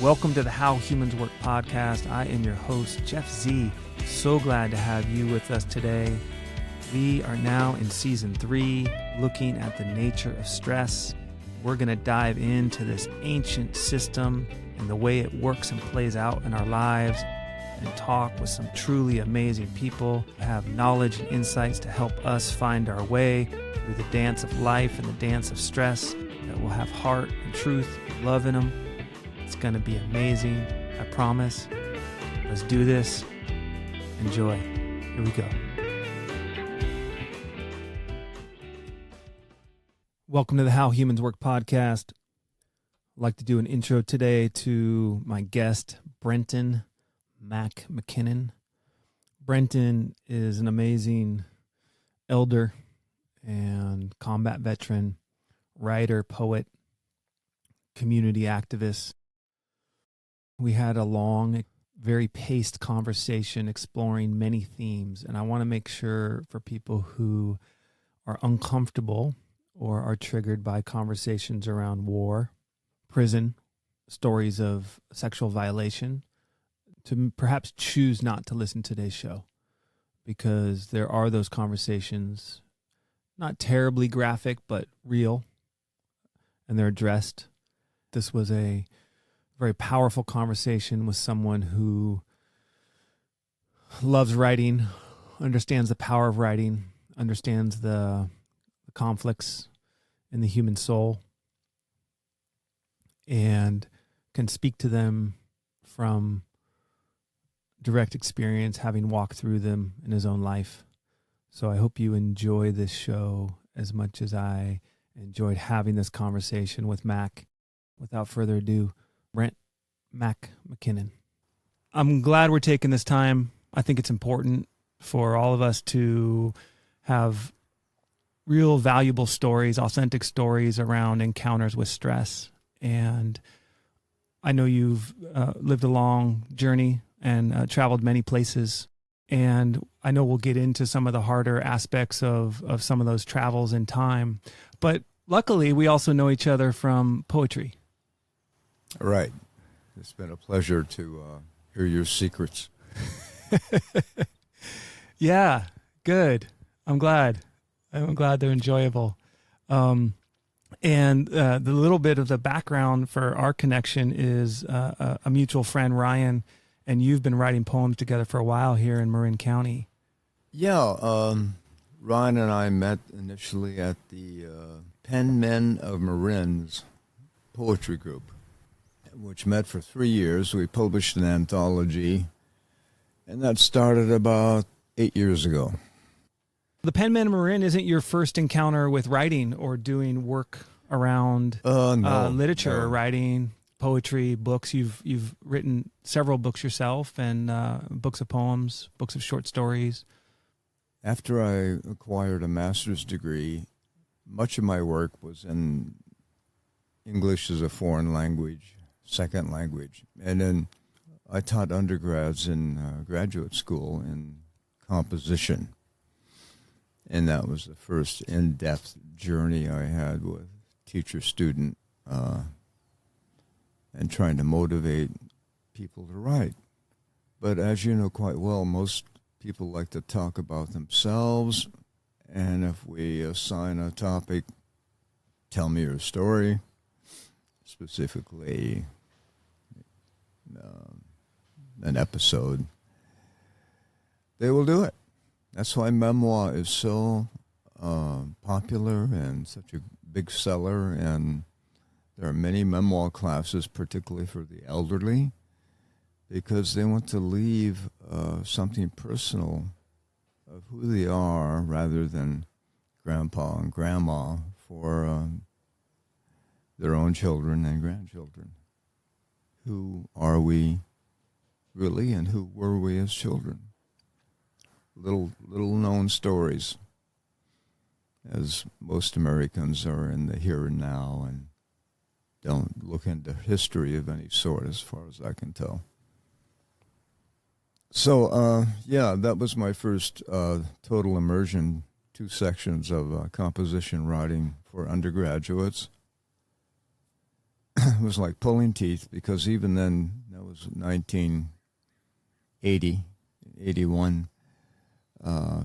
Welcome to the How Humans Work podcast. I am your host, Jeff Z. So glad to have you with us today. We are now in season 3, looking at the nature of stress. We're going to dive into this ancient system and the way it works and plays out in our lives, and talk with some truly amazing people who have knowledge and insights to help us find our way through the dance of life and the dance of stress that will have heart and truth and love in them. It's going to be amazing, I promise. Let's do this. Enjoy. Here we go. Welcome to the How Humans Work podcast. I'd like to do an intro today to my guest, Brenton Mac MacKinnon. Brenton is an amazing elder and combat veteran, writer, poet, community activist. We had a long, very paced conversation exploring many themes, and I want to make sure for people who are uncomfortable or are triggered by conversations around war, prison, stories of sexual violation, to perhaps choose not to listen to today's show, because there are those conversations, not terribly graphic, but real, and they're addressed. This was a very powerful conversation with someone who loves writing, understands the power of writing, understands the conflicts in the human soul, and can speak to them from direct experience, having walked through them in his own life. So I hope you enjoy this show as much as I enjoyed having this conversation with Mac. Without further ado, Brenton Mac MacKinnon. I'm glad we're taking this time. I think it's important for all of us to have real valuable stories, authentic stories around encounters with stress. And I know you've lived a long journey and traveled many places. And I know we'll get into some of the harder aspects of some of those travels in time. But luckily, we also know each other from poetry. Right. It's been a pleasure to hear your secrets. Yeah, good. I'm glad they're enjoyable. And the little bit of the background for our connection is a mutual friend, Ryan, and you've been writing poems together for a while here in Marin County. Yeah, Ryan and I met initially at the Pen Men of Marin's poetry group, which met for 3 years. We published an anthology, and that started about 8 years ago. The Pen Men of Marin isn't your first encounter with writing or doing work around literature, or writing, poetry, books. You've written several books yourself, and books of poems, books of short stories. After I acquired a master's degree, much of my work was in English as a foreign language, second language. And then I taught undergrads in graduate school in composition. And that was the first in-depth journey I had with teacher-student and trying to motivate people to write. But as you know quite well, most people like to talk about themselves. And if we assign a topic, tell me your story, specifically an episode, they will do it. That's why memoir is so popular and such a big seller, and there are many memoir classes, particularly for the elderly, because they want to leave something personal of who they are rather than grandpa and grandma for their own children and grandchildren. Who are we really, and who were we as children? Little known stories, as most Americans are in the here and now and don't look into history of any sort, as far as I can tell. So, that was my first total immersion, 2 sections of composition writing for undergraduates. was like pulling teeth, because even then, that was 1980, 81,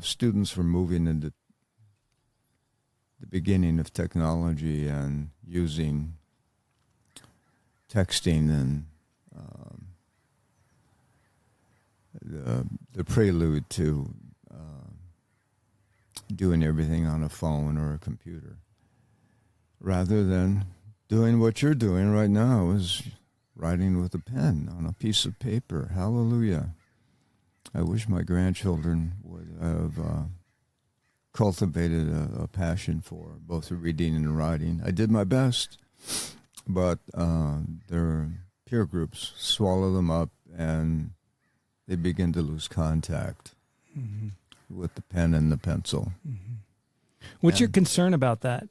students were moving into the beginning of technology and using texting and the prelude to doing everything on a phone or a computer, rather than doing what you're doing right now, is writing with a pen on a piece of paper. Hallelujah. I wish my grandchildren would have cultivated a passion for both reading and writing. I did my best, but their peer groups swallow them up, and they begin to lose contact with the pen and the pencil. What's your concern about that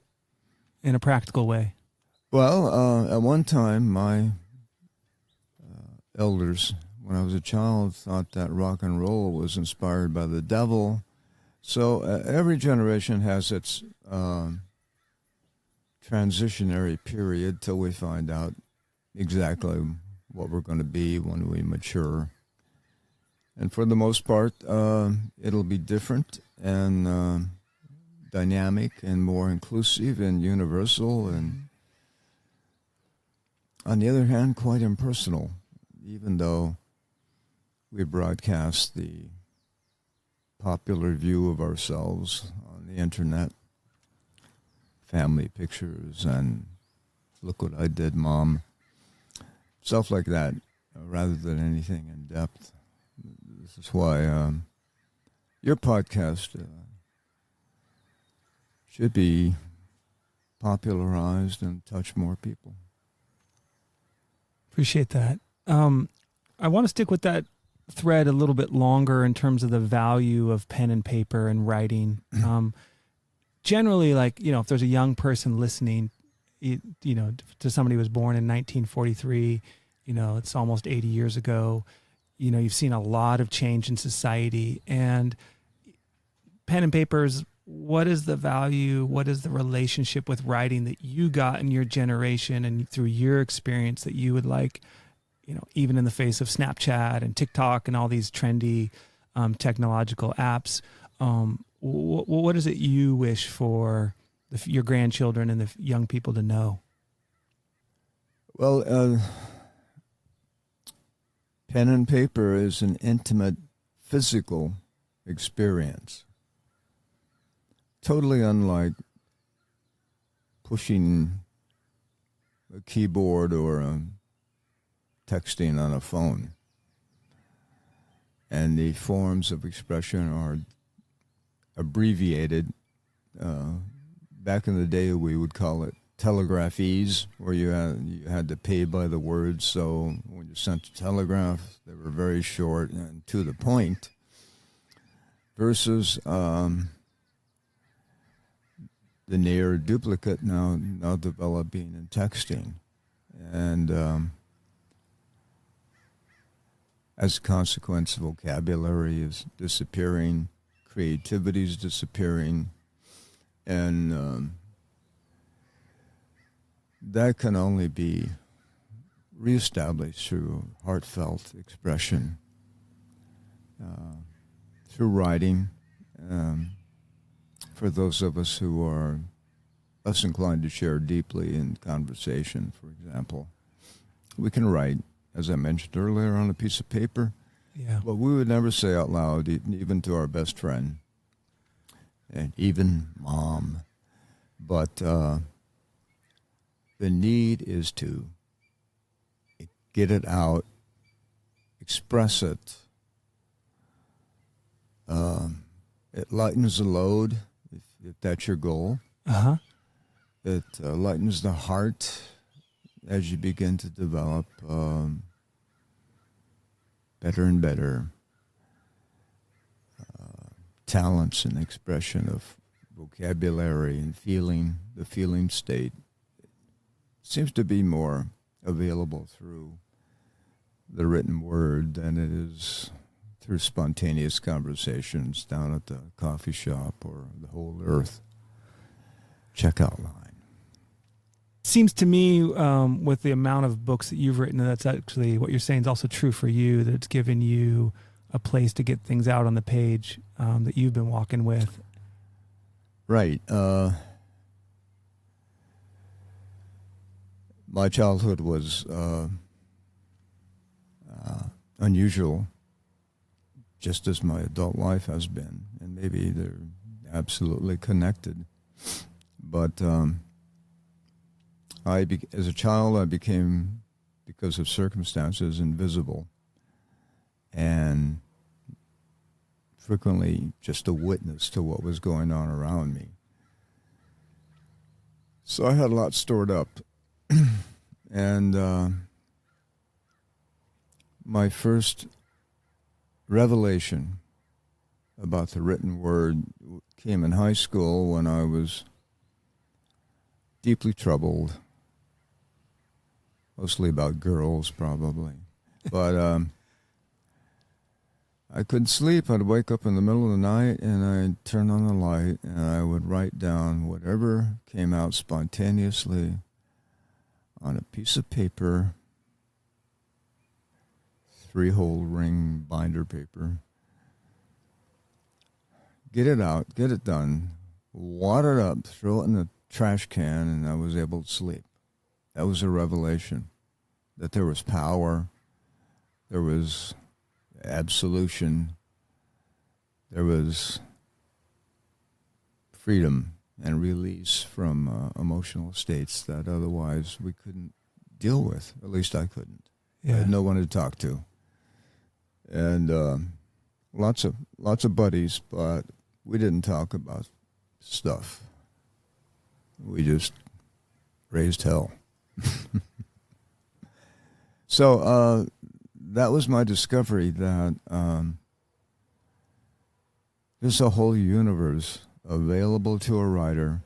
in a practical way? Well, at one time, my elders, when I was a child, thought that rock and roll was inspired by the devil. So every generation has its transitionary period till we find out exactly what we're going to be when we mature. And for the most part, it'll be different and dynamic and more inclusive and universal, and on the other hand, quite impersonal, even though we broadcast the popular view of ourselves on the internet, family pictures, and look what I did, Mom, stuff like that, rather than anything in depth. This is why your podcast should be popularized and touch more people. Appreciate that. I want to stick with that thread a little bit longer in terms of the value of pen and paper and writing. Generally, like, if there's a young person listening, to somebody who was born in 1943, it's almost 80 years ago. You've seen a lot of change in society, and pen and papers. What is the value? What is the relationship with writing that you got in your generation and through your experience that you would like, even in the face of Snapchat and TikTok and all these trendy technological apps? What is it you wish for your grandchildren and the young people to know? Well, pen and paper is an intimate physical experience, totally unlike pushing a keyboard or texting on a phone. And the forms of expression are abbreviated. Back in the day, we would call it telegraphies, where you had to pay by the word. So when you sent a telegraph, they were very short and to the point, versus the near duplicate now developing in texting. And as a consequence, vocabulary is disappearing, creativity is disappearing, and that can only be reestablished through heartfelt expression, through writing. For those of us who are less inclined to share deeply in conversation, for example, we can write, as I mentioned earlier, on a piece of paper. Yeah. But we would never say out loud, even to our best friend, and even Mom. But the need is to get it out, express it. It lightens the load, if that's your goal. Uh-huh. It lightens the heart as you begin to develop better and better talents and expression of vocabulary and feeling, the feeling state. It seems to be more available through the written word than it is through spontaneous conversations down at the coffee shop or the Whole Earth checkout line. Seems to me, with the amount of books that you've written, that's actually what you're saying is also true for you, that it's given you a place to get things out on the page that you've been walking with. Right. My childhood was unusual, just as my adult life has been, and maybe they're absolutely connected. But as a child, I became, because of circumstances, invisible, and frequently just a witness to what was going on around me. So I had a lot stored up. And my first revelation about the written word came in high school when I was deeply troubled, mostly about girls probably. But I couldn't sleep. I'd wake up in the middle of the night and I'd turn on the light and I would write down whatever came out spontaneously on a piece of paper, 3-hole ring binder paper. Get it out, get it done, wad it up, throw it in the trash can, and I was able to sleep. That was a revelation, that there was power, there was absolution, there was freedom and release from emotional states that otherwise we couldn't deal with. At least I couldn't. Yeah. I had no one to talk to. And lots of buddies, but we didn't talk about stuff. We just raised hell. So that was my discovery that there's a whole universe available to a writer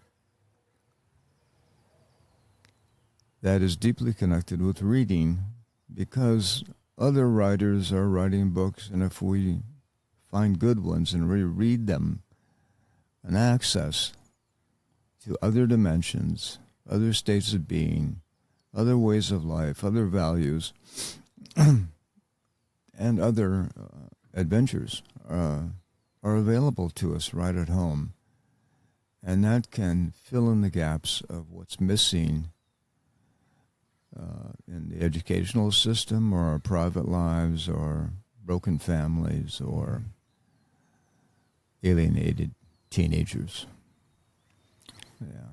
that is deeply connected with reading, because other writers are writing books, and if we find good ones and reread them, an access to other dimensions, other states of being, other ways of life, other values, and other adventures are available to us right at home. And that can fill in the gaps of what's missing in the educational system, or our private lives, or broken families, or alienated teenagers. Yeah.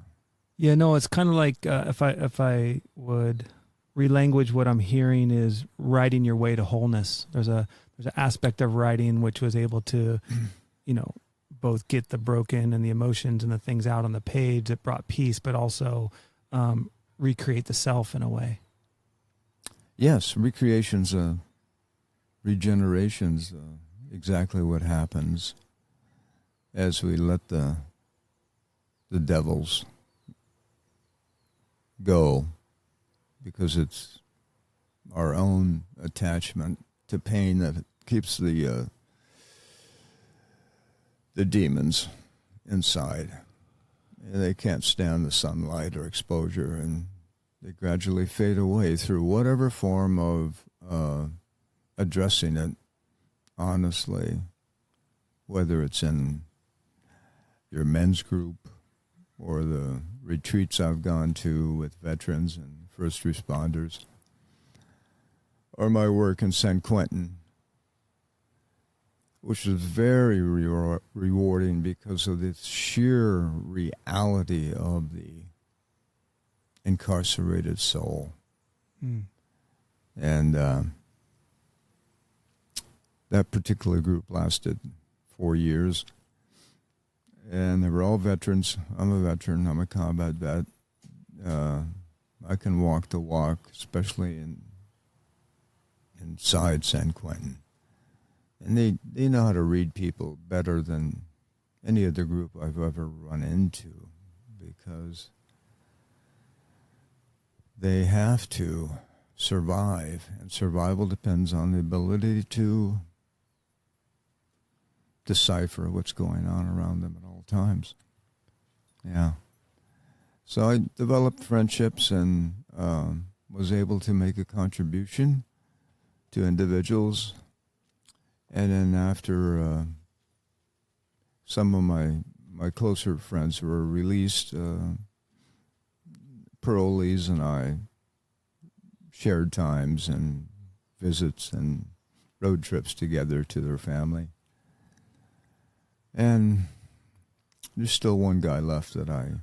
Yeah, no, it's kind of like if I would relanguage what I'm hearing is writing your way to wholeness. There's an aspect of writing which was able to, both get the broken and the emotions and the things out on the page that brought peace, but also recreate the self in a way. Yes, regeneration's exactly what happens as we let the devils go, because it's our own attachment to pain that keeps the demons inside. And they can't stand the sunlight or exposure, and they gradually fade away through whatever form of addressing it honestly, whether it's in your men's group or the retreats I've gone to with veterans and first responders, or my work in San Quentin, which is very rewarding because of the sheer reality of the incarcerated soul. Mm. And that particular group lasted 4 years. And they were all veterans. I'm a veteran. I'm a combat vet. I can walk the walk, especially inside San Quentin. And they know how to read people better than any other group I've ever run into, because they have to survive, and survival depends on the ability to decipher what's going on around them at all times. Yeah. So I developed friendships and was able to make a contribution to individuals. And then after some of my closer friends were released, parolees and I shared times and visits and road trips together to their family. And there's still one guy left that I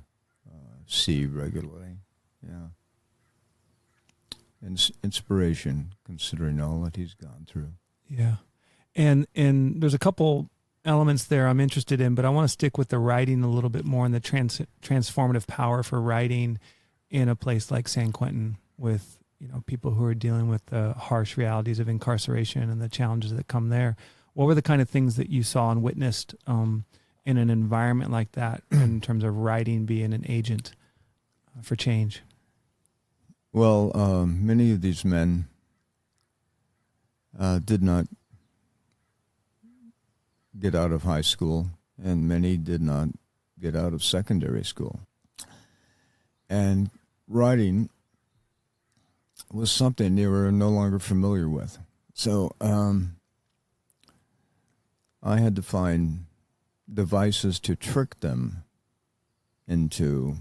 see regularly. Yeah. Inspiration, considering all that he's gone through. Yeah. And there's a couple elements there I'm interested in, but I want to stick with the writing a little bit more and the transformative power for writing in a place like San Quentin with, people who are dealing with the harsh realities of incarceration and the challenges that come there. What were the kind of things that you saw and witnessed in an environment like that in terms of writing being an agent for change? Well, many of these men did not get out of high school, and many did not get out of secondary school. And writing was something they were no longer familiar with. So I had to find devices to trick them into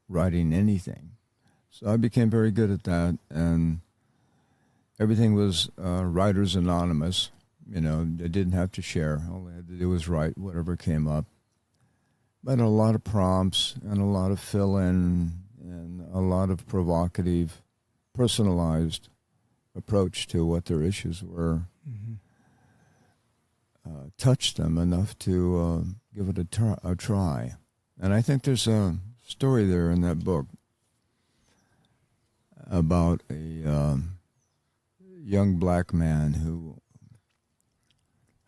writing anything. So I became very good at that, and everything was Writers Anonymous. They didn't have to share. All they had to do was write whatever came up. But a lot of prompts and a lot of fill-in and a lot of provocative, personalized approach to what their issues were. Mm-hmm. Touched them enough to give it a try. And I think there's a story there in that book about a young black man who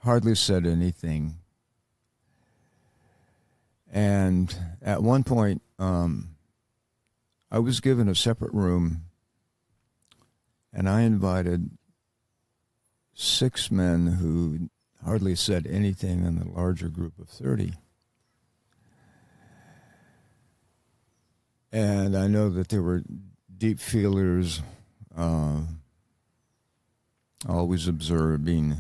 hardly said anything. And at one point, I was given a separate room, and I invited 6 men who hardly said anything in the larger group of 30. And I know that there were deep feelers, always observing,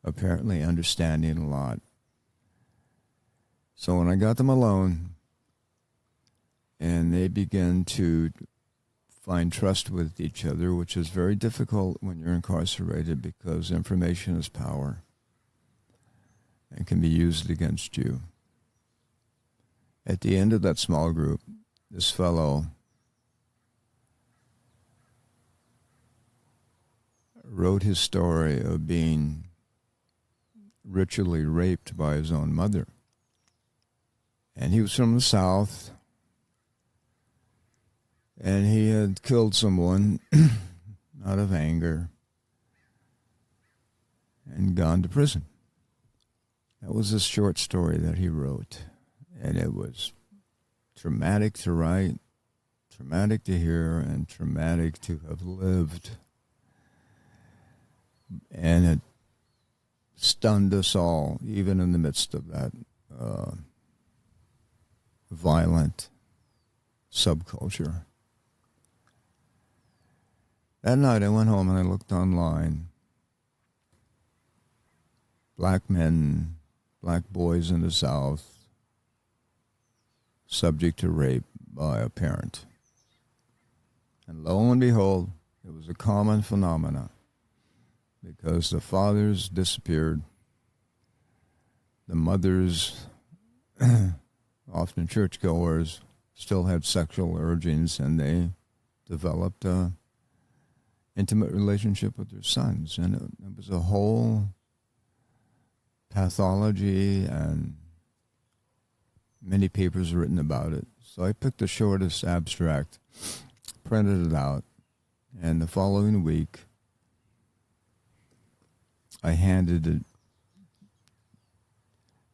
apparently understanding a lot. So when I got them alone and they began to find trust with each other, which is very difficult when you're incarcerated because information is power and can be used against you. At the end of that small group, this fellow wrote his story of being ritually raped by his own mother. And he was from the South, and he had killed someone out of anger and gone to prison. That was a short story that he wrote, and it was traumatic to write, traumatic to hear, and traumatic to have lived. And it stunned us all, even in the midst of that violent subculture. That night I went home and I looked online. Black men, black boys in the South, subject to rape by a parent. And lo and behold, it was a common phenomenon because the fathers disappeared, the mothers, often churchgoers, still had sexual urgings, and they developed a intimate relationship with their sons. And it was a whole pathology, and many papers written about it. So I picked the shortest abstract, printed it out, and the following week I handed it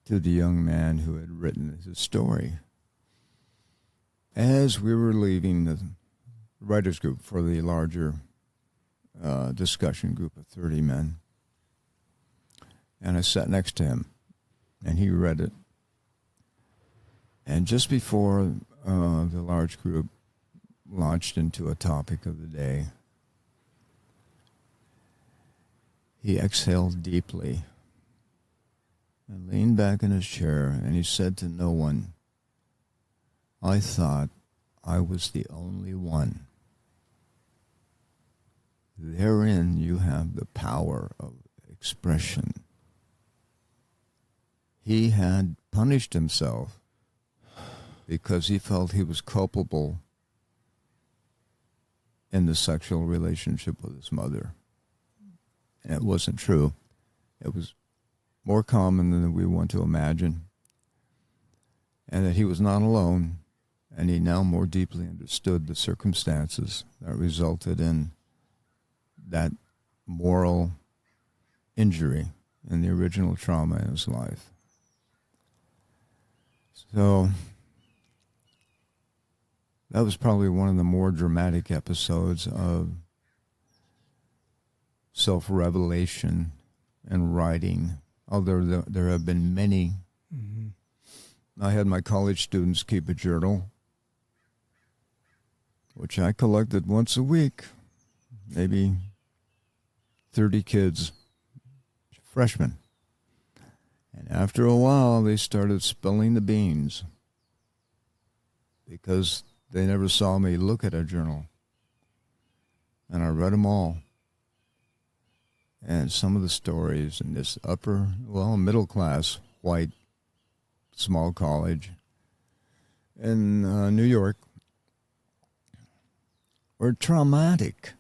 to the young man who had written his story. As we were leaving the writers group for the larger discussion group of 30 men, and I sat next to him, and he read it. And just before the large group launched into a topic of the day, he exhaled deeply and leaned back in his chair, and he said to no one, "I thought I was the only one." Therein you have the power of expression. He had punished himself because he felt he was culpable in the sexual relationship with his mother. And it wasn't true. It was more common than we want to imagine. And that he was not alone, and he now more deeply understood the circumstances that resulted in that moral injury and the original trauma in his life. So that was probably one of the more dramatic episodes of self-revelation and writing, although there have been many. Mm-hmm. I had my college students keep a journal, which I collected once a week, maybe 30 kids, freshmen. And after a while, they started spilling the beans because they never saw me look at a journal. And I read them all. And some of the stories in this middle class, white, small college in New York were traumatic.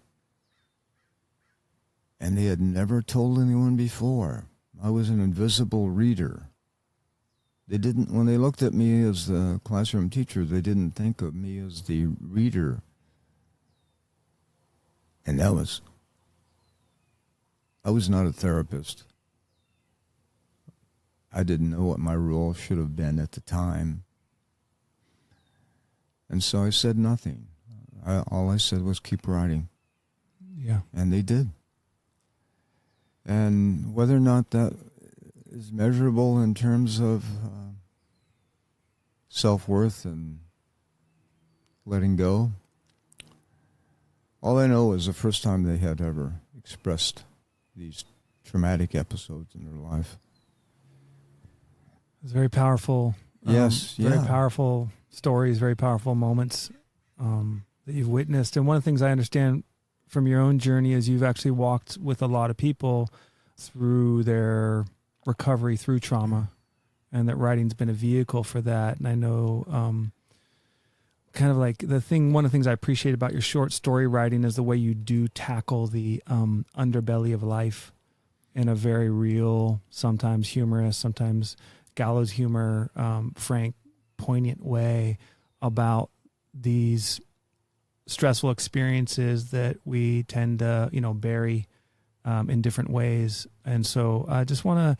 And they had never told anyone before. I was an invisible reader. When they looked at me as the classroom teacher, they didn't think of me as the reader. And I was not a therapist. I didn't know what my role should have been at the time. And so I said nothing. All I said was keep writing. Yeah. And they did. And whether or not that is measurable in terms of self-worth and letting go, all I know is the first time they had ever expressed these traumatic episodes in their life. It's very powerful. Yes, Very powerful stories, very powerful moments that you've witnessed. And one of the things I understand from your own journey is you've actually walked with a lot of people through their recovery through trauma, and that writing's been a vehicle for that. And I know kind of like one of the things I appreciate about your short story writing is the way you do tackle the underbelly of life in a very real, sometimes humorous, sometimes gallows humor, frank, poignant way about these stressful experiences that we tend to, bury in different ways. And so I just want to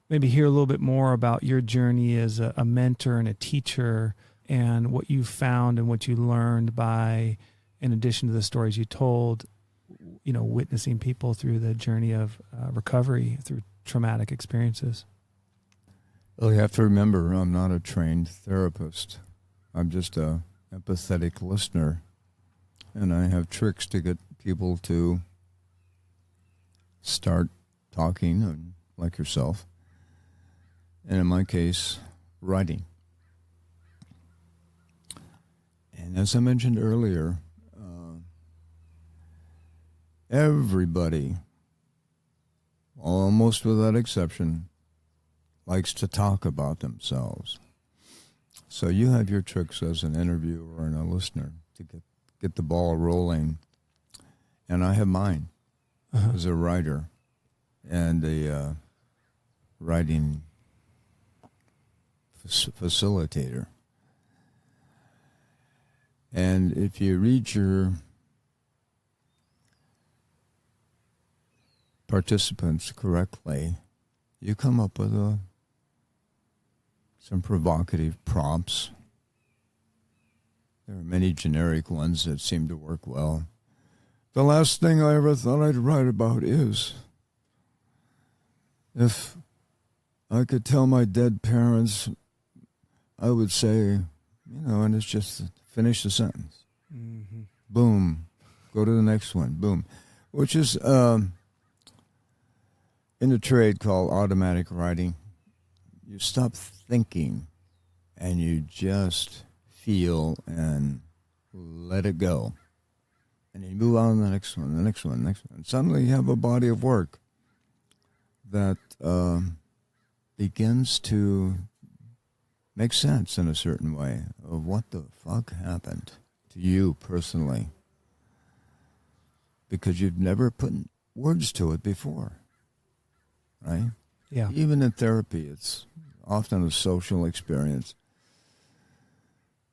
maybe hear a little bit more about your journey as a mentor and a teacher, and what you found and what you learned by, in addition to the stories you told, witnessing people through the journey of recovery through traumatic experiences. Well, you have to remember, I'm not a trained therapist. I'm just a empathetic listener. And I have tricks to get people to start talking, and like yourself. And in my case, writing. And as I mentioned earlier, everybody, almost without exception, likes to talk about themselves. So you have your tricks as an interviewer and a listener to get the ball rolling. And I have mine as a writer and a writing facilitator. And if you read your participants correctly, you come up with some provocative prompts. There are many generic ones that seem to work well. The last thing I ever thought I'd write about is if I could tell my dead parents I would say, and it's just finish the sentence. Mm-hmm. Boom. Go to the next one. Boom. Which is in a trade called automatic writing. You stop thinking and you just feel and let it go. And you move on to the next one, the next one, the next one. And suddenly you have a body of work that begins to make sense in a certain way of what the fuck happened to you personally. Because you've never put words to it before, right? Yeah. Even in therapy, it's often a social experience.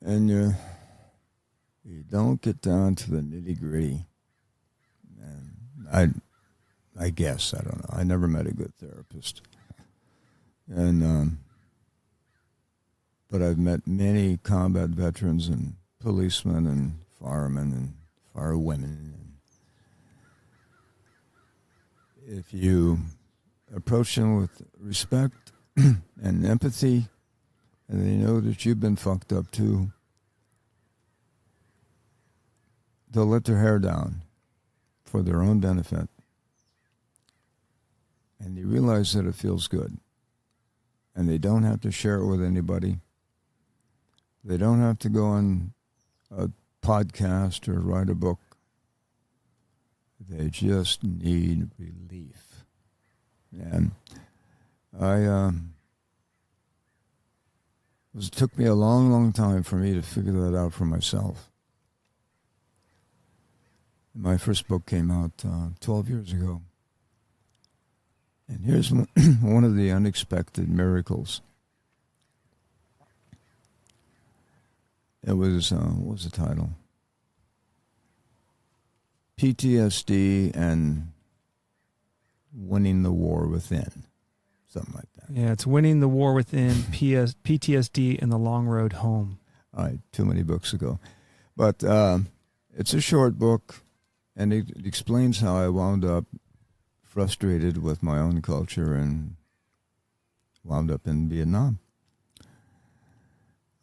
And you don't get down to the nitty-gritty. And I guess, I don't know. I never met a good therapist. And but I've met many combat veterans and policemen and firemen and firewomen. If you approach them with respect and empathy, and they know that you've been fucked up too, they'll let their hair down for their own benefit. And you realize that it feels good. And they don't have to share it with anybody. They don't have to go on a podcast or write a book. They just need relief. And it took me a long, long time for me to figure that out for myself. My first book came out 12 years ago. And here's one of the unexpected miracles. It was, what was the title? PTSD and Winning the War Within. Something like that. Yeah, it's Winning the War Within, PTSD and the Long Road Home. Too many books ago. But it's a short book, and it explains how I wound up frustrated with my own culture and wound up in Vietnam.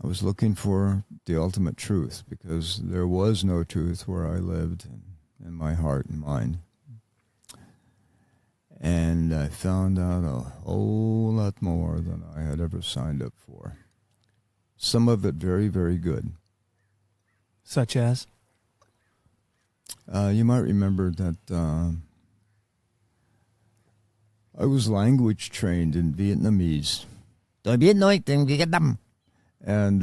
I was looking for the ultimate truth because there was no truth where I lived in my heart and mind. And I found out a whole lot more than I had ever signed up for. Some of it very, very good. Such as? You might remember that I was language trained in Vietnamese. And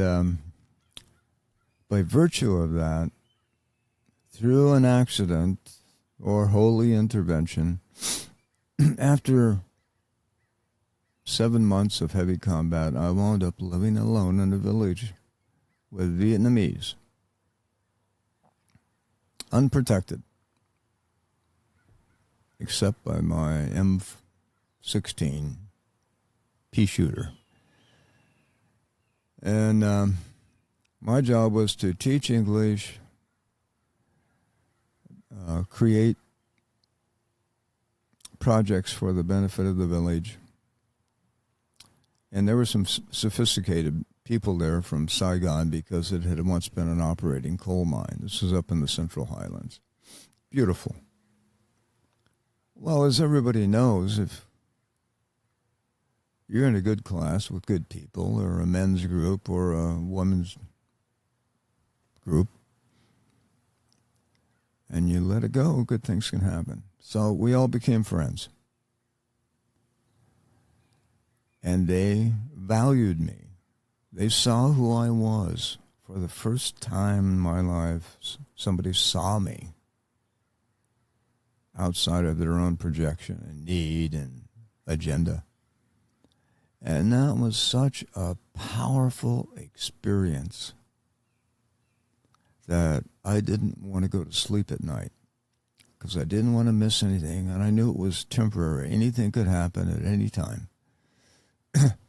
by virtue of that, through an accident or holy intervention, after 7 months of heavy combat, I wound up living alone in a village with Vietnamese, unprotected, except by my M16 pea shooter. And my job was to teach English, create projects for the benefit of the village. And there were some sophisticated people there from Saigon because it had once been an operating coal mine. This was up in the Central Highlands. Beautiful. Well, as everybody knows, if you're in a good class with good people, or a men's group or a women's group, and you let it go, good things can happen. So we all became friends. And they valued me. They saw who I was. For the first time in my life, somebody saw me outside of their own projection and need and agenda. And that was such a powerful experience that I didn't want to go to sleep at night because I didn't want to miss anything, and I knew it was temporary. Anything could happen at any time.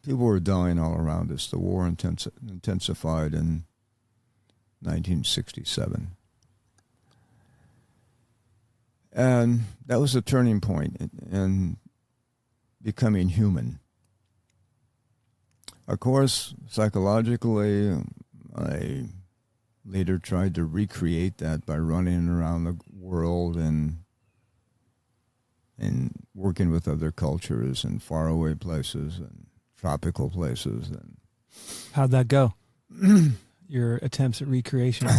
People were dying all around us. The war intensified in 1967. And that was a turning point in becoming human. Of course, psychologically, I later tried to recreate that by running around the world and working with other cultures and faraway places and tropical places. And how'd that go? Your attempts at recreation?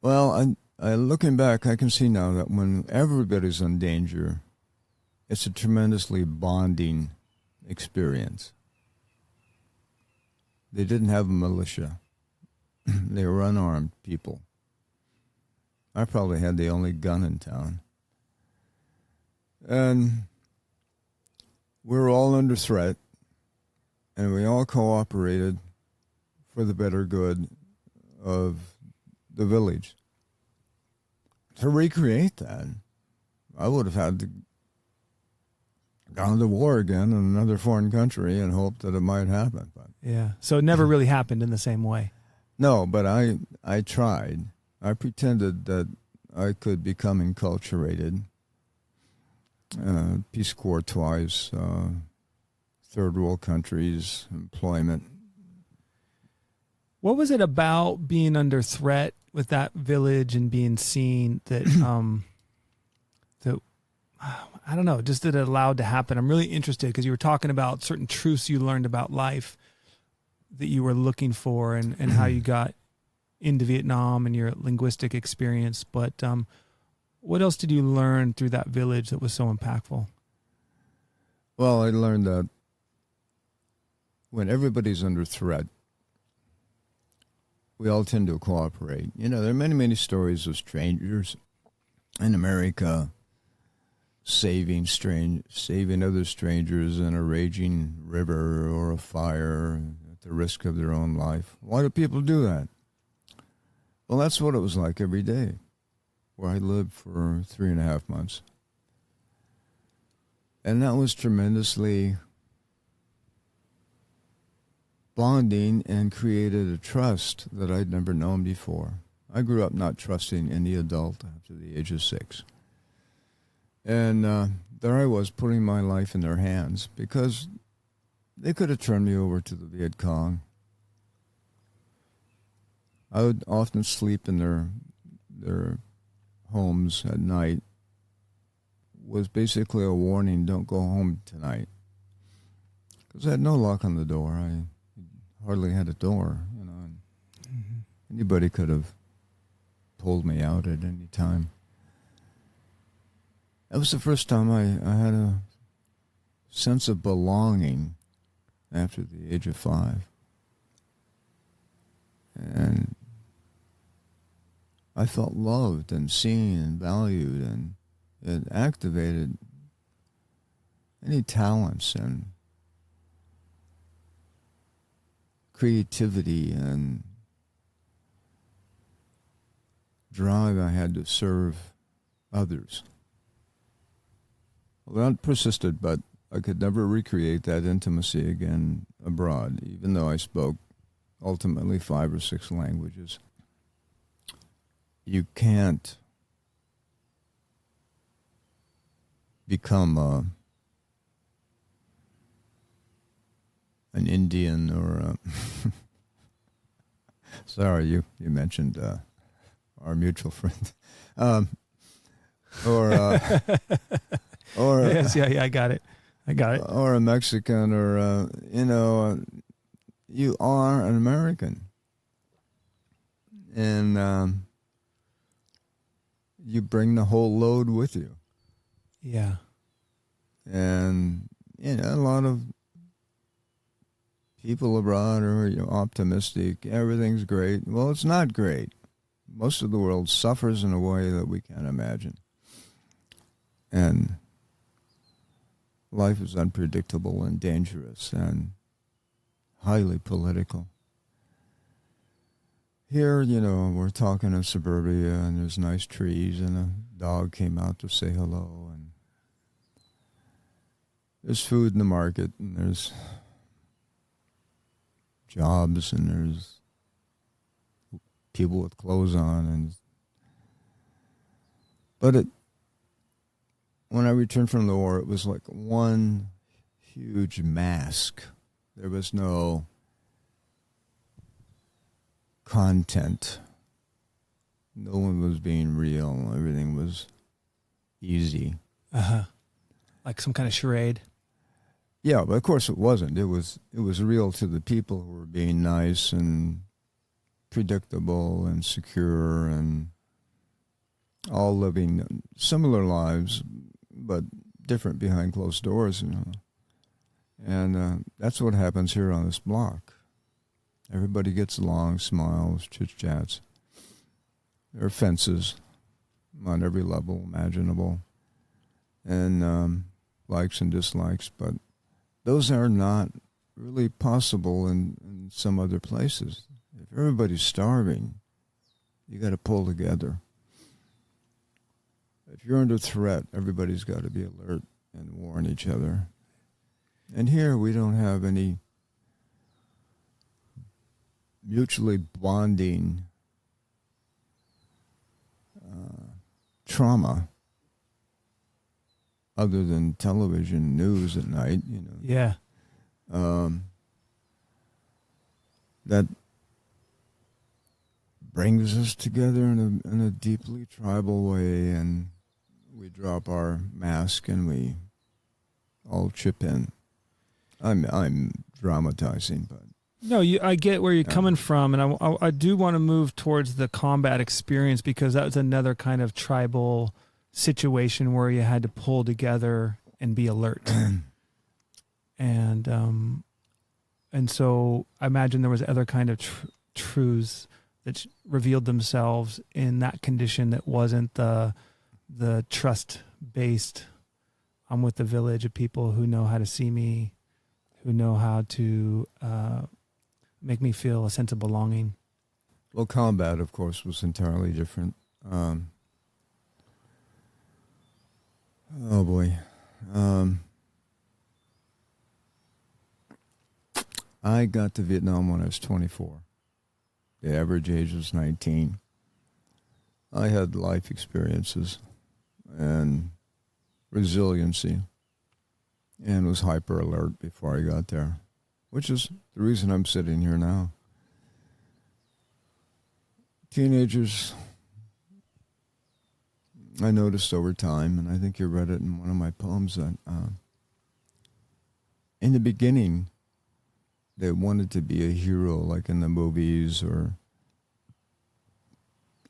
Well, I looking back, I can see now that when everybody's in danger, it's a tremendously bonding experience. They didn't have a militia. They were unarmed people. I probably had the only gun in town. And we were all under threat, and we all cooperated for the better good of the village. To recreate that, I would have had to gone to war again in another foreign country and hoped that it might happen. But yeah. So it never really happened in the same way. no, but I tried. I pretended that I could become enculturated. Peace Corps twice, third world countries, employment. What was it about being under threat with that village and being seen that, that I don't know, just that it allowed to happen? I'm really interested because you were talking about certain truths you learned about life that you were looking for and how you got into Vietnam and your linguistic experience. But what else did you learn through that village that was so impactful? Well, I learned that when everybody's under threat, we all tend to cooperate. You know, there are many, many stories of strangers in America saving other strangers in a raging river or a fire at the risk of their own life. Why do people do that? Well, that's what it was like every day, where I lived for 3.5 months. And that was tremendously bonding and created a trust that I'd never known before. I grew up not trusting any adult after the age of 6. And there I was putting my life in their hands because they could have turned me over to the Viet Cong. I would often sleep in their homes at night. Was basically a warning, don't go home tonight. Because I had no lock on the door. I hardly had a door, you know. And anybody could have pulled me out at any time. That was the first time I had a sense of belonging after the age of 5. And I felt loved and seen and valued, and it activated any talents and creativity and drive I had to serve others. Well, that persisted, but I could never recreate that intimacy again abroad, even though I spoke ultimately 5 or 6 languages. You can't become an Indian or sorry, you mentioned our mutual friend, or yes, yeah, I got it. Or a Mexican, or you are an American, and you bring the whole load with you. Yeah. And a lot of people abroad are optimistic. Everything's great. Well, it's not great. Most of the world suffers in a way that we can't imagine. And life is unpredictable and dangerous and highly political. Here, we're talking in suburbia, and there's nice trees, and a dog came out to say hello, and there's food in the market, and there's jobs, and there's people with clothes on, but when I returned from the war, it was like one huge mask. There was no content. No one was being real. Everything was easy. Like some kind of charade. Yeah, but of course it wasn't. It was real to the people who were being nice and predictable and secure and all living similar lives, but different behind closed doors, you know. And that's what happens here on this block. Everybody gets along, smiles, chit-chats. There are fences on every level imaginable, and likes and dislikes, but those are not really possible in some other places. If everybody's starving, you got to pull together. If you're under threat, everybody's got to be alert and warn each other. And here we don't have any mutually bonding trauma other than television news at night, you know. Yeah. That brings us together in a deeply tribal way, and we drop our mask and we all chip in. I'm dramatizing, but No, I get where you're coming from, and I do want to move towards the combat experience, because that was another kind of tribal situation where you had to pull together and be alert. And so I imagine there was other kind of truths that revealed themselves in that condition that wasn't the trust-based, I'm with the village of people who know how to see me, who know how to make me feel a sense of belonging. Well, combat, of course, was entirely different. Oh, boy. I got to Vietnam when I was 24. The average age was 19. I had life experiences and resiliency and was hyper alert before I got there, which is the reason I'm sitting here now. Teenagers, I noticed over time, and I think you read it in one of my poems, that in the beginning, they wanted to be a hero, like in the movies or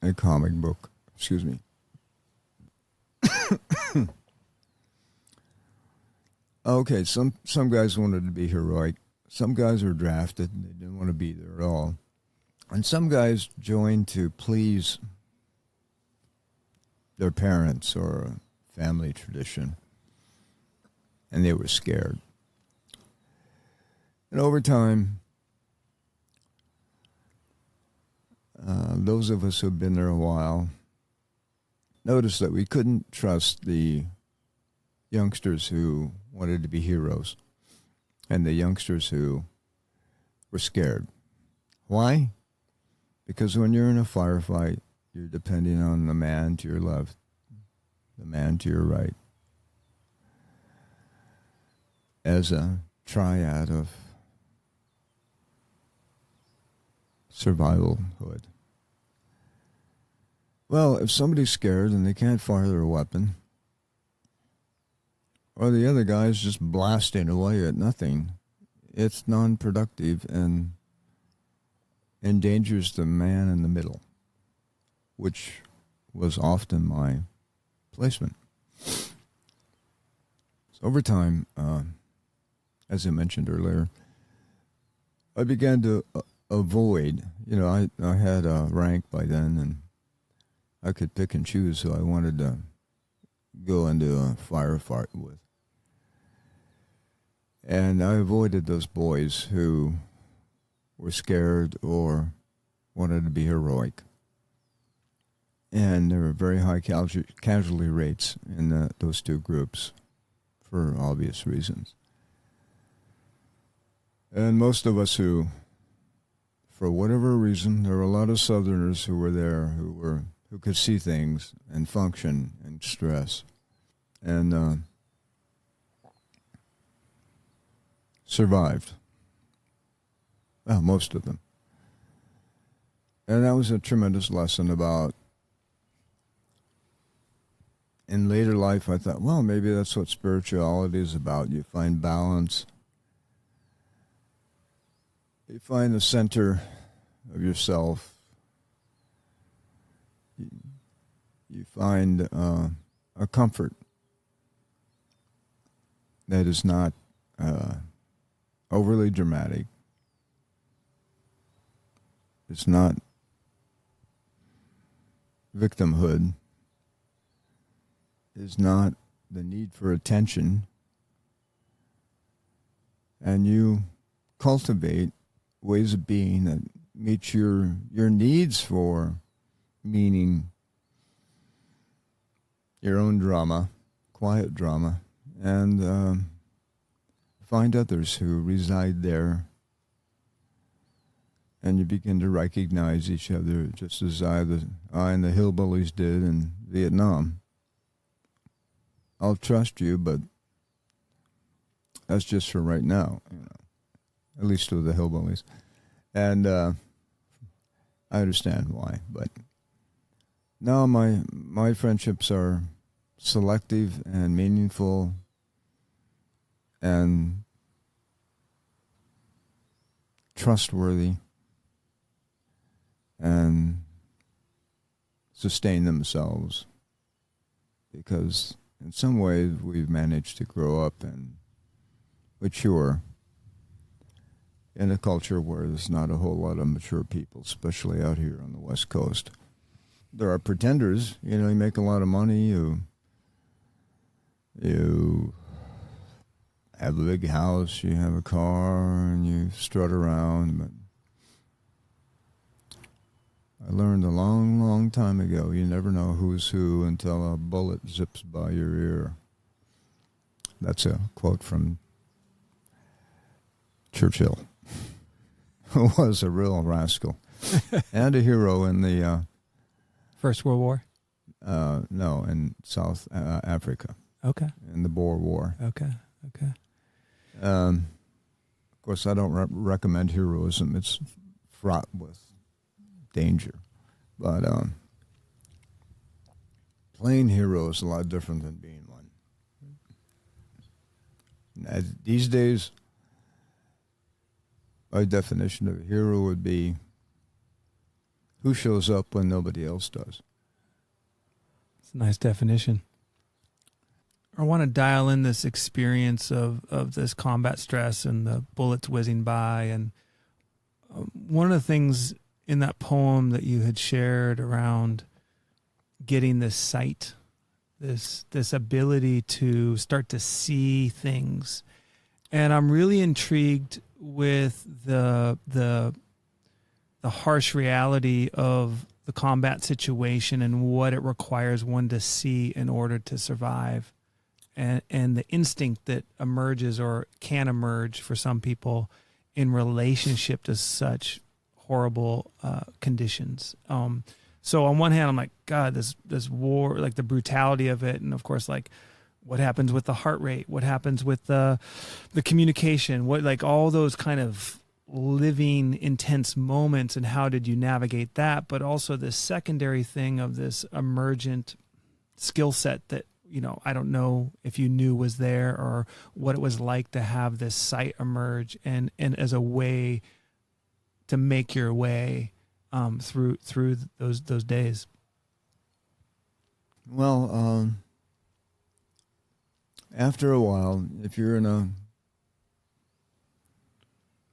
a comic book. Excuse me. Okay, some guys wanted to be heroic. Some guys were drafted and they didn't want to be there at all. And some guys joined to please their parents or a family tradition. And they were scared. And over time, those of us who've been there a while noticed that we couldn't trust the youngsters who wanted to be heroes and the youngsters who were scared. Why? Because when you're in a firefight, you're depending on the man to your left, the man to your right, as a triad of survivalhood. Well, if somebody's scared and they can't fire their weapon, or the other guy's just blasting away at nothing, it's non-productive and endangers the man in the middle, which was often my placement. So over time, as I mentioned earlier, I began to avoid, I had a rank by then, and I could pick and choose who I wanted to go into a firefight with. And I avoided those boys who were scared or wanted to be heroic. And there were very high casualty rates in those two groups for obvious reasons. And most of us who, for whatever reason, there were a lot of Southerners who were there who could see things and function in stress. And survived. Well, most of them. And that was a tremendous lesson about, in later life, I thought, well, maybe that's what spirituality is about. You find balance. You find the center of yourself. You find a comfort that is not overly dramatic. It's not victimhood. It's not the need for attention. And you cultivate ways of being that meet your needs for meaning, your own drama, quiet drama, and find others who reside there. And you begin to recognize each other, just as I and the hillbillies did in Vietnam. I'll trust you, but that's just for right now, at least with the hillbillies. And I understand why, but now my friendships are selective and meaningful and trustworthy and sustain themselves, because in some ways we've managed to grow up and mature in a culture where there's not a whole lot of mature people, especially out here on the West Coast. There are pretenders, you make a lot of money, you have a big house, you have a car, and you strut around. But I learned a long, long time ago, you never know who's who until a bullet zips by your ear. That's a quote from Churchill, who was a real rascal and a hero in the First World War? No, in South Africa. Okay. In the Boer War. Okay. Of course, I don't recommend heroism. It's fraught with danger. But playing hero is a lot different than being one. These days, my definition of a hero would be who shows up when nobody else does. It's a nice definition. I want to dial in this experience of this combat stress and the bullets whizzing by. And one of the things in that poem that you had shared around getting this sight, this ability to start to see things. And I'm really intrigued with the harsh reality of the combat situation and what it requires one to see in order to survive. And the instinct that emerges or can emerge for some people in relationship to such horrible conditions. So on one hand, I'm like, God, this war, like the brutality of it, and of course, like what happens with the heart rate, what happens with the communication, what, like all those kind of living intense moments, and how did you navigate that? But also this secondary thing of this emergent skill set that, I don't know if you knew was there, or what it was like to have this sight emerge and as a way to make your way through those days. Well, after a while, if you're in a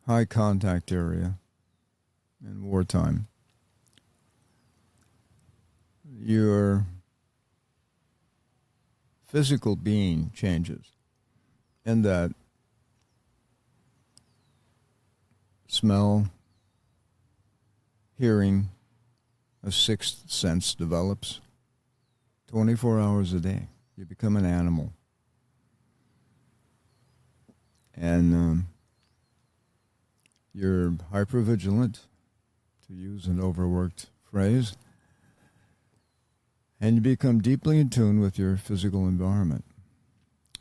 high contact area in wartime, your physical being changes, in that smell, hearing, a sixth sense develops 24 hours a day. You become an animal. And you're hypervigilant, to use an overworked phrase, and you become deeply in tune with your physical environment.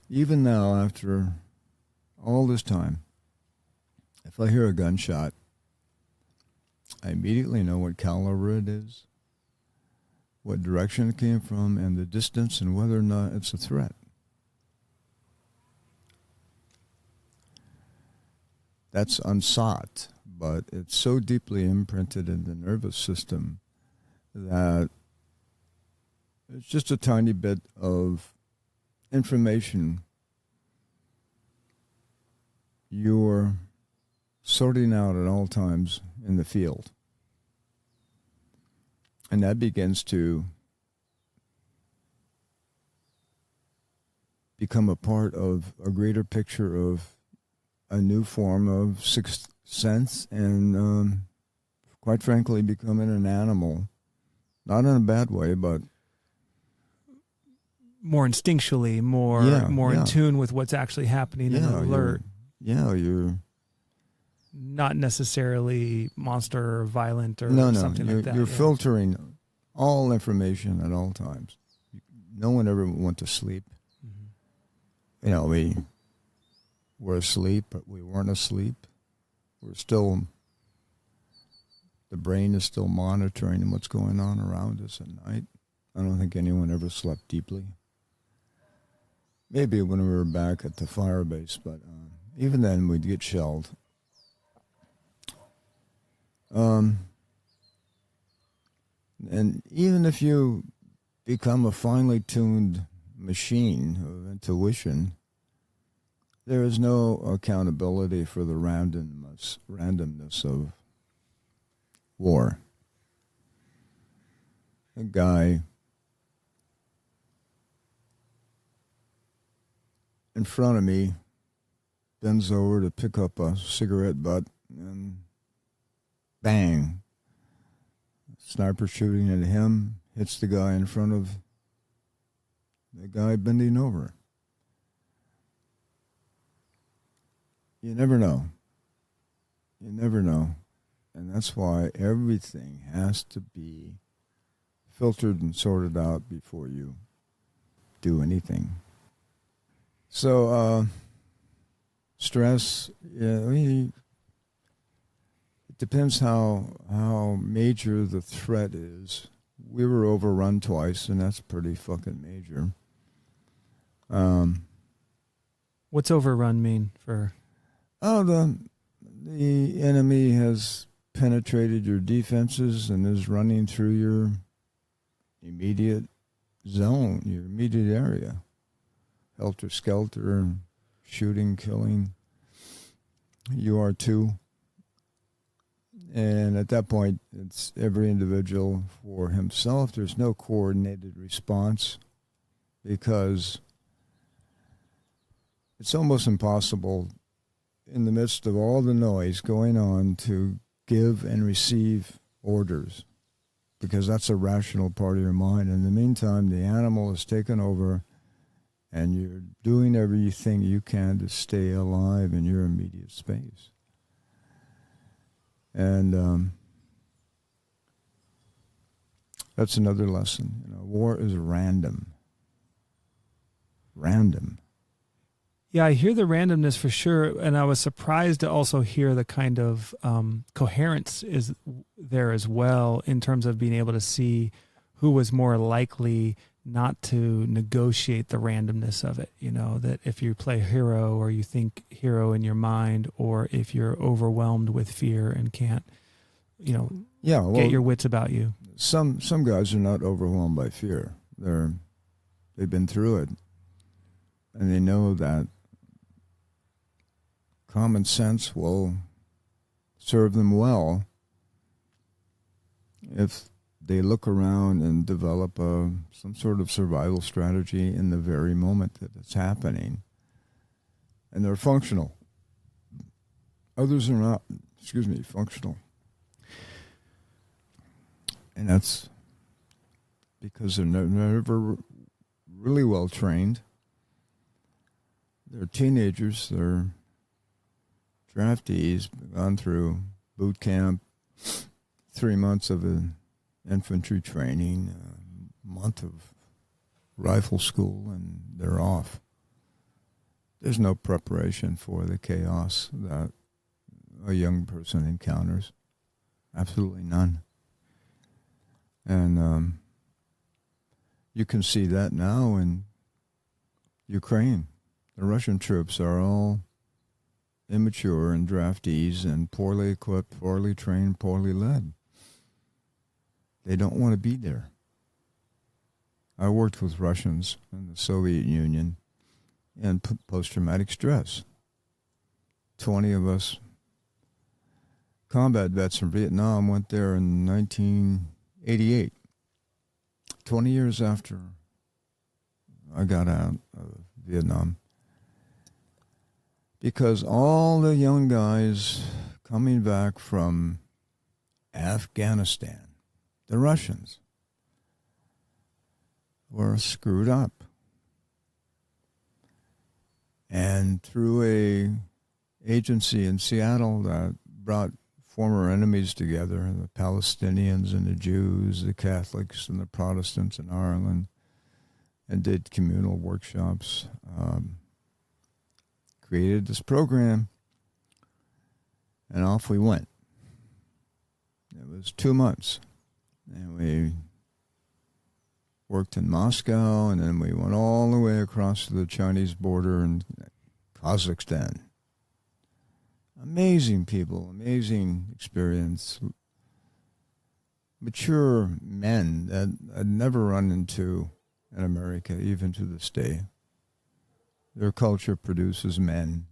Even now, after all this time, If I hear a gunshot, I immediately know what caliber it is, what direction it came from, and the distance, and whether or not it's a threat. That's unsought, but it's so deeply imprinted in the nervous system that it's just a tiny bit of information you're sorting out at all times in the field. And that begins to become a part of a greater picture of a new form of sixth sense and, quite frankly, becoming an animal. Not in a bad way, but more instinctually, more in tune with what's actually happening and alert. You're not necessarily monster or violent or something like that. You're filtering all information at all times. No one ever went to sleep. Mm-hmm. You know, we were asleep, but we weren't asleep. We're still, the brain is still monitoring what's going on around us at night. I don't think anyone ever slept deeply. Maybe when we were back at the fire base, but even then we'd get shelled. And even if you become a finely tuned machine of intuition, there is no accountability for the randomness of war. A guy in front of me bends over to pick up a cigarette butt and bang. Sniper shooting at him hits the guy in front of the guy bending over. You never know. You never know. And that's why everything has to be filtered and sorted out before you do anything. So, stress, it depends how major the threat is. We were overrun twice, and that's pretty fucking major. What's overrun mean for? Oh, the enemy has penetrated your defenses and is running through your immediate zone, your immediate area. Helter-skelter, shooting, killing. You are too. And at that point, it's every individual for himself. There's no coordinated response because it's almost impossible in the midst of all the noise going on to give and receive orders because that's a rational part of your mind. In the meantime, the animal has taken over and you're doing everything you can to stay alive in your immediate space. And that's another lesson. War is random. Random. Yeah, I hear the randomness for sure, and I was surprised to also hear the kind of coherence is there as well in terms of being able to see who was more likely not to negotiate the randomness of it. That if you play hero or you think hero in your mind, or if you're overwhelmed with fear and can't, get your wits about you. Some guys are not overwhelmed by fear. They've been through it, and they know that common sense will serve them well if they look around and develop some sort of survival strategy in the very moment that it's happening. And they're functional. Others are not, functional. And that's because they're never really well trained. They're teenagers, they're draftees, gone through boot camp, 3 months of infantry training, a month of rifle school, and they're off. There's no preparation for the chaos that a young person encounters. Absolutely none. And you can see that now in Ukraine. The Russian troops are all immature and draftees and poorly equipped, poorly trained, poorly led. They don't want to be there. I worked with Russians in the Soviet Union and post-traumatic stress. 20 of us combat vets from Vietnam went there in 1988, 20 years after I got out of Vietnam. Because all the young guys coming back from Afghanistan, the Russians, were screwed up. And through a agency in Seattle that brought former enemies together, the Palestinians and the Jews, the Catholics and the Protestants in Ireland, and did communal workshops, created this program, and off we went. It was 2 months, and we worked in Moscow, and then we went all the way across to the Chinese border in Kazakhstan. Amazing people, amazing experience. Mature men that I'd never run into in America, even to this day. Their culture produces men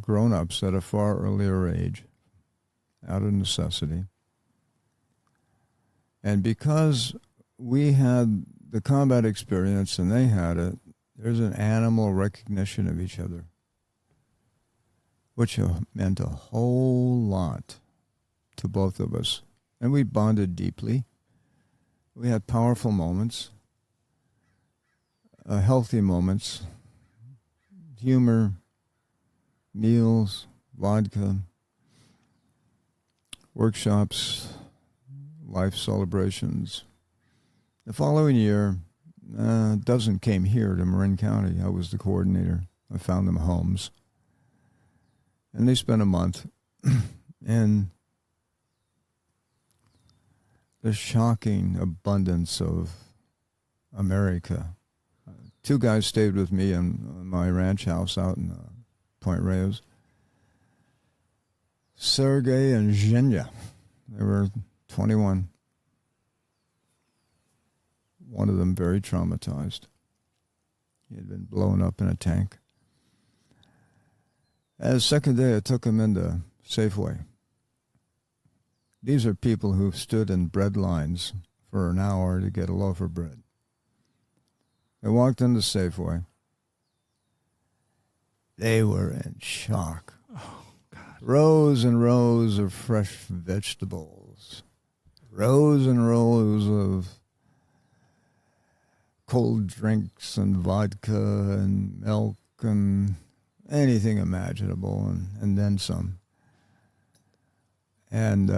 grown-ups at a far earlier age, out of necessity. And because we had the combat experience and they had it, there's an animal recognition of each other, which meant a whole lot to both of us. And we bonded deeply. We had powerful moments, healthy moments, humor, meals, vodka, workshops, life celebrations. The following year, a dozen came here to Marin County. I was the coordinator. I found them homes. And they spent a month. And the shocking abundance of America. 2 guys stayed with me in my ranch house out in Point Reyes. Sergei and Zhenya. They were 21. One of them very traumatized. He had been blown up in a tank. The second day, I took him into Safeway. These are people who stood in bread lines for an hour to get a loaf of bread. They walked into Safeway. They were in shock. Oh, God. Rows and rows of fresh vegetables. Rows and rows of cold drinks and vodka and milk and anything imaginable, and then some. And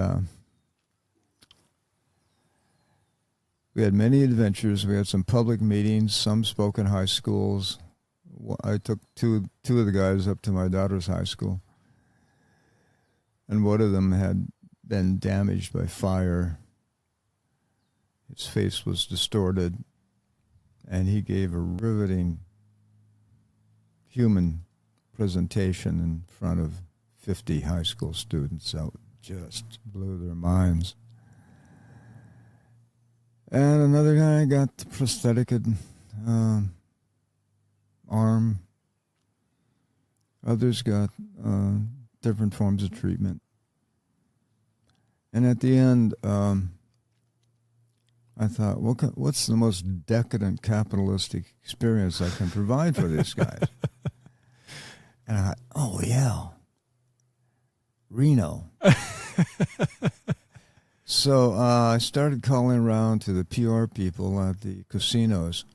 we had many adventures. We had some public meetings. Some spoke in high schools. I took two of the guys up to my daughter's high school. And one of them had been damaged by fire. His face was distorted. And he gave a riveting human presentation in front of 50 high school students that just blew their minds. And another guy got the prosthetic arm. Others got different forms of treatment. And at the end, I thought, what's the most decadent capitalistic experience I can provide for these guys? And I thought, oh, yeah, Reno. So I started calling around to the PR people at the casinos.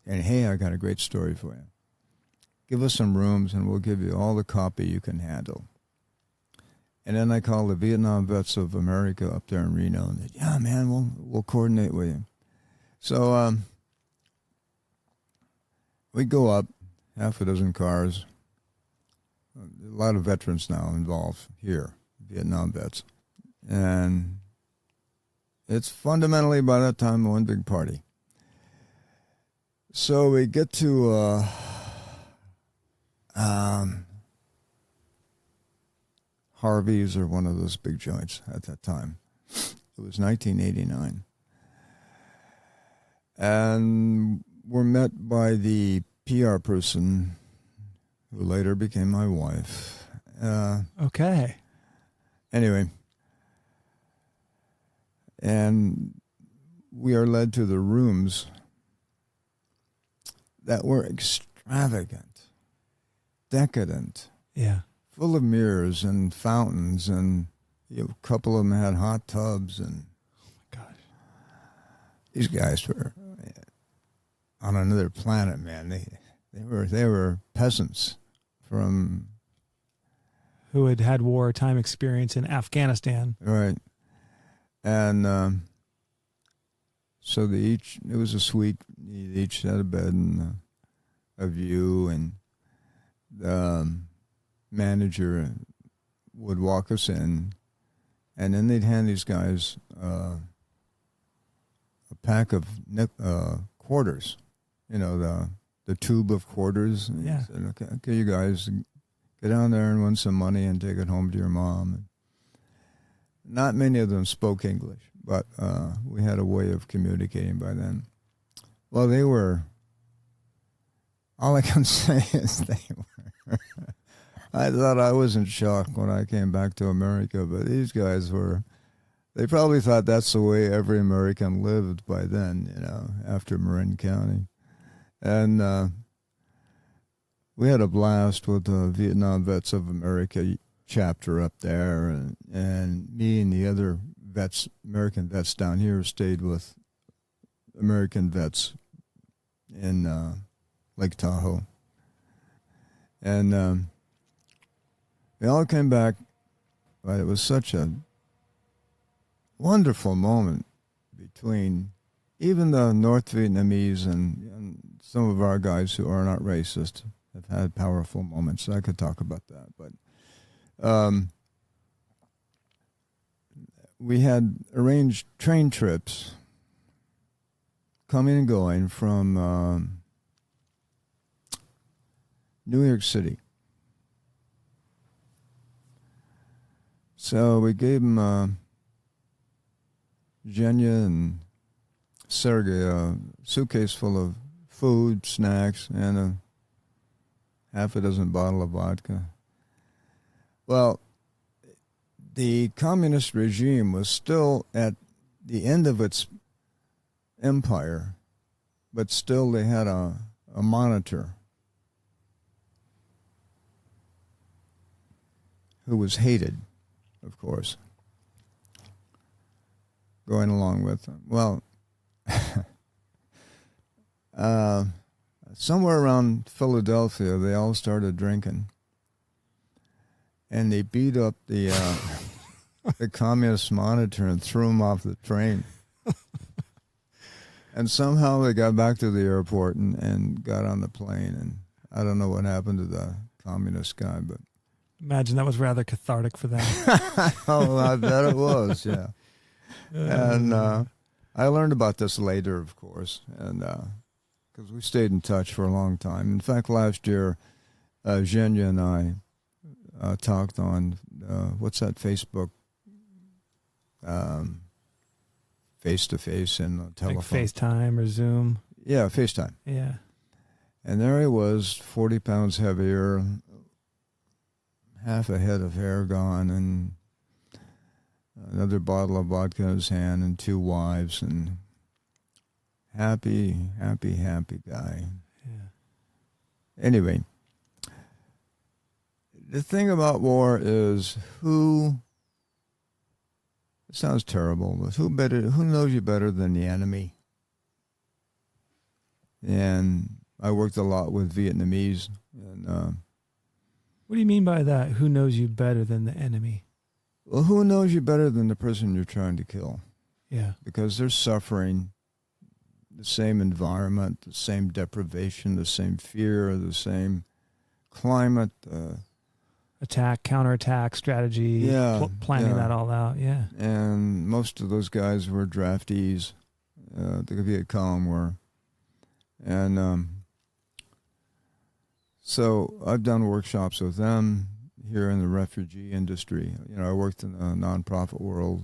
And, hey, I got a great story for you. Give us some rooms and we'll give you all the copy you can handle. And then I called the Vietnam Vets of America up there in Reno. And they said, yeah, man, we'll coordinate with you. So we go up, half a dozen cars, a lot of veterans now involved here, Vietnam vets. And it's fundamentally, by that time, one big party. So we get to Harvey's, or one of those big joints at that time. It was 1989. And we're met by the PR person who later became my wife. Okay. Anyway. And we are led to the rooms that were extravagant, decadent. Yeah. Full of mirrors and fountains, and a couple of them had hot tubs. And oh my gosh, these guys were on another planet, man. They were peasants from who had wartime experience in Afghanistan, right? And so it was a suite. They each had a bed and a view, and the manager would walk us in, and then they'd hand these guys a pack of quarters, the tube of quarters. And yeah. Said, okay, you guys, get down there and win some money and take it home to your mom. And not many of them spoke English, but we had a way of communicating by then. Well, they were, all I can say is they were. I thought I was in shock when I came back to America, but these guys they probably thought that's the way every American lived by then, after Marin County. And we had a blast with the Vietnam Vets of America chapter up there, and me and the other vets, American vets down here, stayed with American vets in Lake Tahoe. And they all came back, but it was such a wonderful moment between even the North Vietnamese and some of our guys who are not racist have had powerful moments. I could talk about that, but we had arranged train trips coming and going from New York City. So we gave them Zhenya and Sergey a suitcase full of food, snacks, and half a dozen bottles of vodka. Well, the communist regime was still at the end of its empire, but still they had a monitor who was hated, of course, going along with them. Well, somewhere around Philadelphia, they all started drinking, and they beat up the communist monitor and threw him off the train. And somehow they got back to the airport and got on the plane, and I don't know what happened to the communist guy, but imagine that was rather cathartic for them. oh, I bet it was, yeah. And I learned about this later, of course, and because we stayed in touch for a long time. In fact, last year, Zhenya and I talked on, what's that Facebook, face-to-face and telephone. Like FaceTime or Zoom. Yeah, FaceTime. Yeah. And there he was, 40 pounds heavier, half a head of hair gone, and another bottle of vodka in his hand, and 2 wives, and happy guy. Yeah. Anyway, the thing about war is it sounds terrible, but who knows you better than the enemy? And I worked a lot with Vietnamese. And what do you mean by that? Who knows you better than the enemy? Well, who knows you better than the person you're trying to kill? Yeah. Because they're suffering the same environment, the same deprivation, the same fear, the same climate, attack, counterattack strategy, planning that all out. Yeah. And most of those guys were draftees. The Viet Cong were. And so I've done workshops with them here in the refugee industry. I worked in the nonprofit world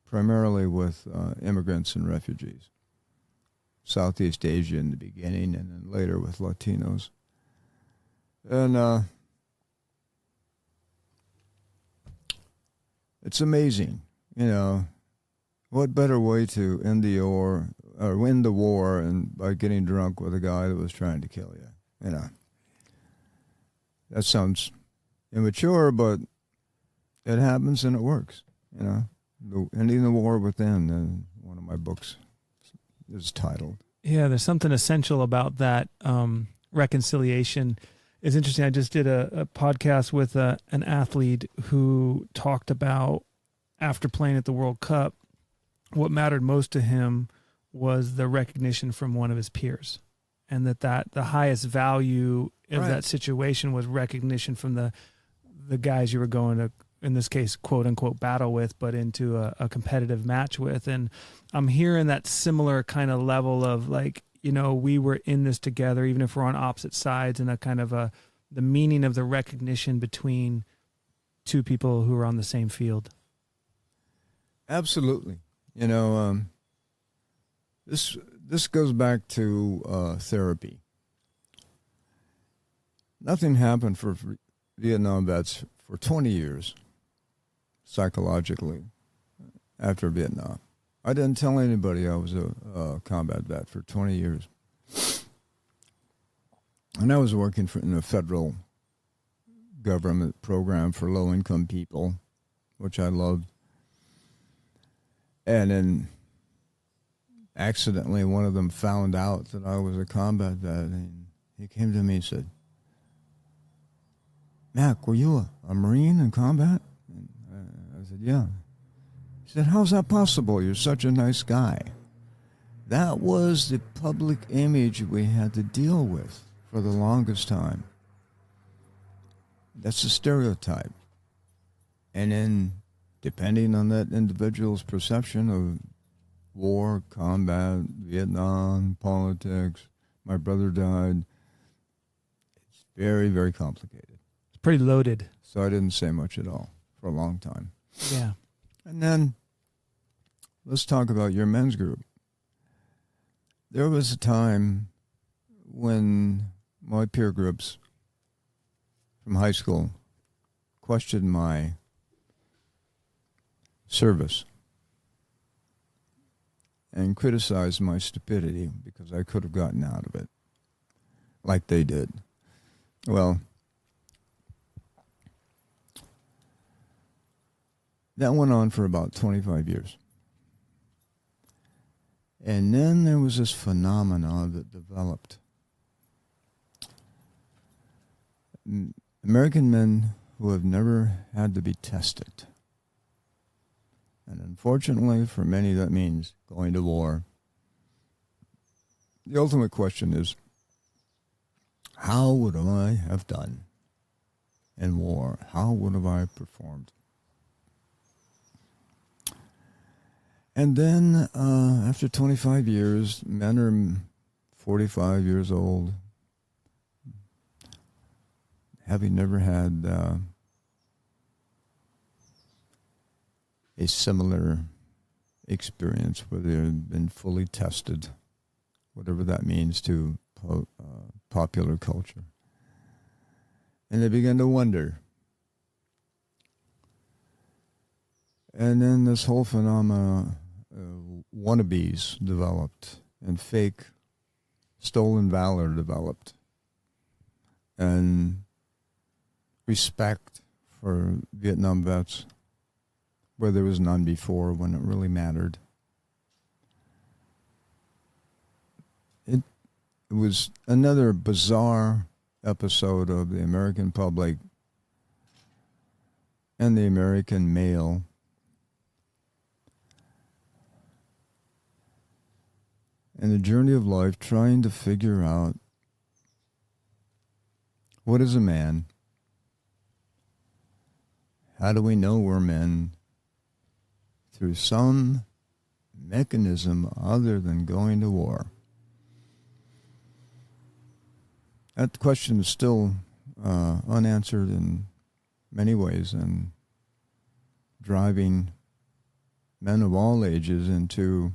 primarily with immigrants and refugees. Southeast Asia in the beginning, and then later with Latinos. And it's amazing, what better way to end the war or win the war and by getting drunk with a guy that was trying to kill you. That sounds immature, but it happens and it works. Ending the war within. One of my books is titled. Yeah, there's something essential about that reconciliation. It's interesting. I just did a podcast with an athlete who talked about, after playing at the World Cup, what mattered most to him was the recognition from one of his peers, and that the highest value of that situation was recognition from the guys you were going to, in this case, quote unquote, battle with, but into a competitive match with. And I'm hearing that similar kind of level of like, we were in this together, even if we're on opposite sides, and a kind of the meaning of the recognition between two people who are on the same field. Absolutely. This goes back to therapy. Nothing happened for Vietnam vets for 20 years psychologically after Vietnam. I didn't tell anybody I was a combat vet for 20 years. And I was working in a federal government program for low-income people, which I loved. And then accidentally one of them found out that I was a combat vet, and he came to me and said, "Mac, were you a Marine in combat?" And I said, "Yeah." He said, "How's that possible? You're such a nice guy." That was the public image we had to deal with for the longest time. That's a stereotype. And then, depending on that individual's perception of war, combat, Vietnam, politics, my brother died, it's very, very complicated. It's pretty loaded. So I didn't say much at all for a long time. Yeah. And then, let's talk about your men's group. There was a time when my peer groups from high school questioned my service and criticized my stupidity because I could have gotten out of it like they did. Well, that went on for about 25 years. And then there was this phenomenon that developed. American men who have never had to be tested. And unfortunately, for many, that means going to war. The ultimate question is, how would I have done in war? How would have I performed? And then, after 25 years, men are 45 years old, having never had a similar experience where they've been fully tested, whatever that means to popular culture. And they begin to wonder. And then this whole phenomena, wannabes developed, and fake stolen valor developed, and respect for Vietnam vets where there was none before when it really mattered. It was another bizarre episode of the American public and the American male and the journey of life trying to figure out what is a man How do we know we're men? Through some mechanism other than going to war. That question is still unanswered in many ways and driving men of all ages into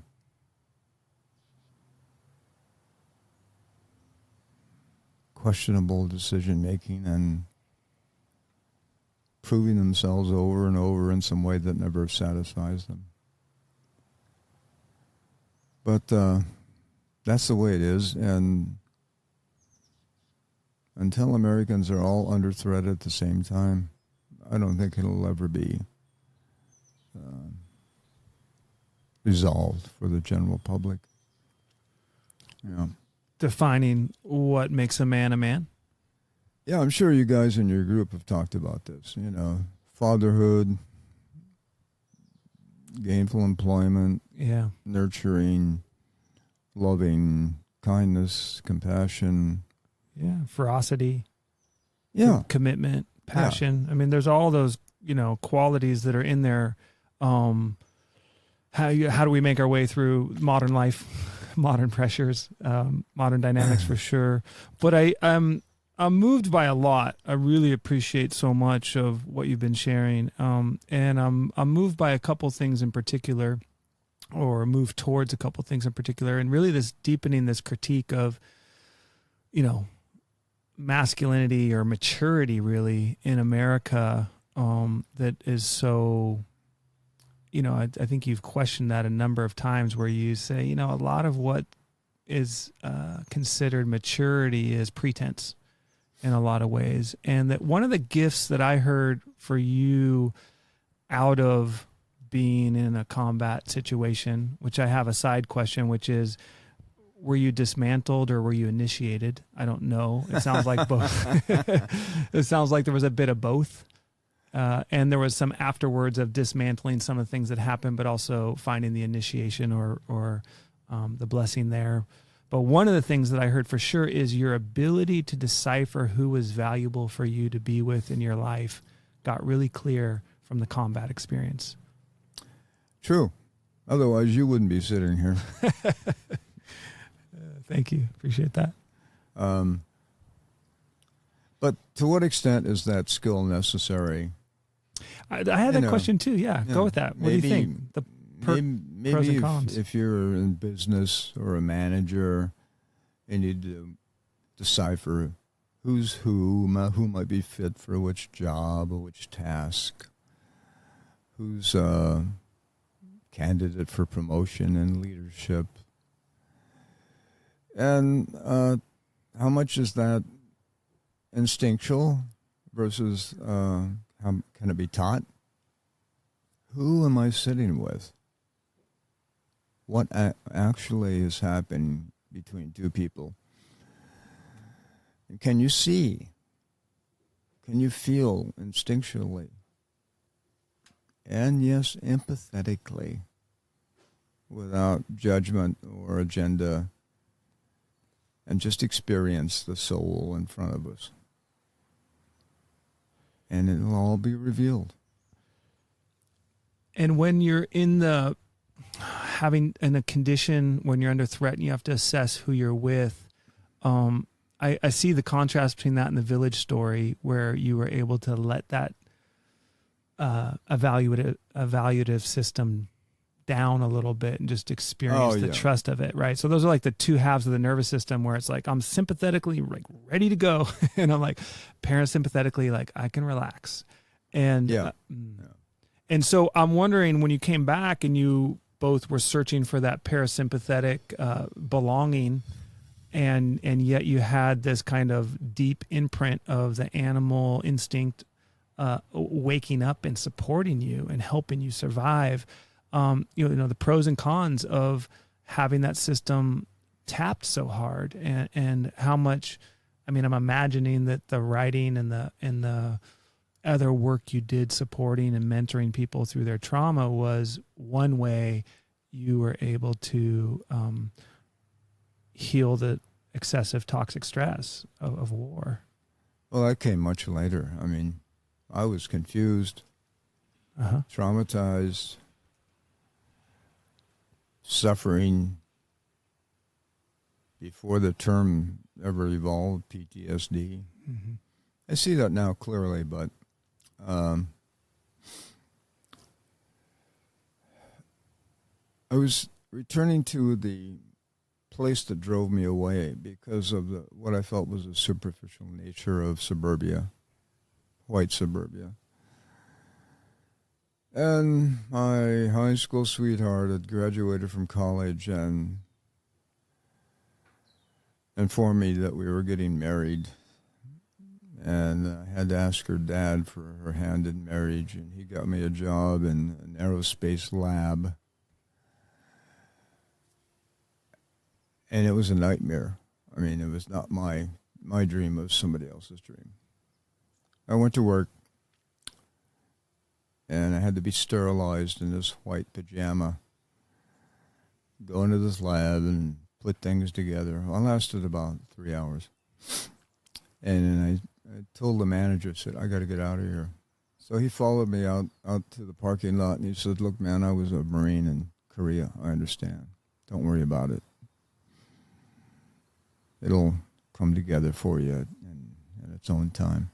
questionable decision making and proving themselves over and over in some way that never satisfies them. But that's the way it is, and until Americans are all under threat at the same time, I don't think it'll ever be resolved for the general public. Yeah. Defining what makes a man a man? Yeah, I'm sure you guys in your group have talked about this. You know, fatherhood, gainful employment, yeah, nurturing, loving, kindness, compassion. Yeah, ferocity. Yeah. Commitment, passion. Yeah. I mean, there's all those, qualities that are in there. How do we make our way through modern life, modern pressures, modern dynamics for sure. But I'm moved by a lot. I really appreciate so much of what you've been sharing. And I'm moved by a couple things in particular, or moved towards a couple things in particular. And really this deepening this critique of, masculinity or maturity really in America, that is so, I think you've questioned that a number of times where you say, a lot of what is considered maturity is pretense in a lot of ways. And that one of the gifts that I heard for you out of being in a combat situation, which I have a side question, which is, were you dismantled or were you initiated? I don't know. It sounds like both. It sounds like there was a bit of both. And there was some afterwards of dismantling some of the things that happened, but also finding the initiation or the blessing there. But one of the things that I heard for sure is your ability to decipher who was valuable for you to be with in your life got really clear from the combat experience. True. Otherwise, you wouldn't be sitting here. Thank you. Appreciate that. But to what extent is that skill necessary? I had that question too. Yeah, go with that. What do you think? Maybe pros and cons. If you're in business or a manager, you need to decipher who's who might be fit for which job or which task, who's a candidate for promotion and leadership. And how much is that instinctual versus how can it be taught? Who am I sitting with? What actually is happening between two people? And can you see? Can you feel instinctually? And yes, empathetically, without judgment or agenda, and just experience the soul in front of us. And it'll all be revealed. And when you're in a condition, when you're under threat and you have to assess who you're with, I see the contrast between that and the village story where you were able to let that evaluative system down a little bit and just experience the trust of it, right? So those are like the two halves of the nervous system where it's like I'm sympathetically like ready to go, and I'm like parasympathetically like I can relax, and and so I'm wondering, when you came back and you both were searching for that parasympathetic belonging, and yet you had this kind of deep imprint of the animal instinct waking up and supporting you and helping you survive. The pros and cons of having that system tapped so hard, and how much, I'm imagining that the writing and the other work you did supporting and mentoring people through their trauma was one way you were able to heal the excessive toxic stress of war. Well, that came much later. I was confused. traumatized, suffering before the term ever evolved, PTSD. Mm-hmm. I see that now clearly, but I was returning to the place that drove me away because of what I felt was the superficial nature of suburbia, white suburbia. And my high school sweetheart had graduated from college and informed me that we were getting married. And I had to ask her dad for her hand in marriage, and he got me a job in an aerospace lab. And it was a nightmare. I mean, it was not my dream, it was somebody else's dream. I went to work, and I had to be sterilized in this white pajama, go into this lab and put things together. Well, it lasted about 3 hours. And then I told the manager, I said, I got to get out of here. So he followed me out to the parking lot, and he said, look, man, I was a Marine in Korea. I understand. Don't worry about it. It'll come together for you in its own time.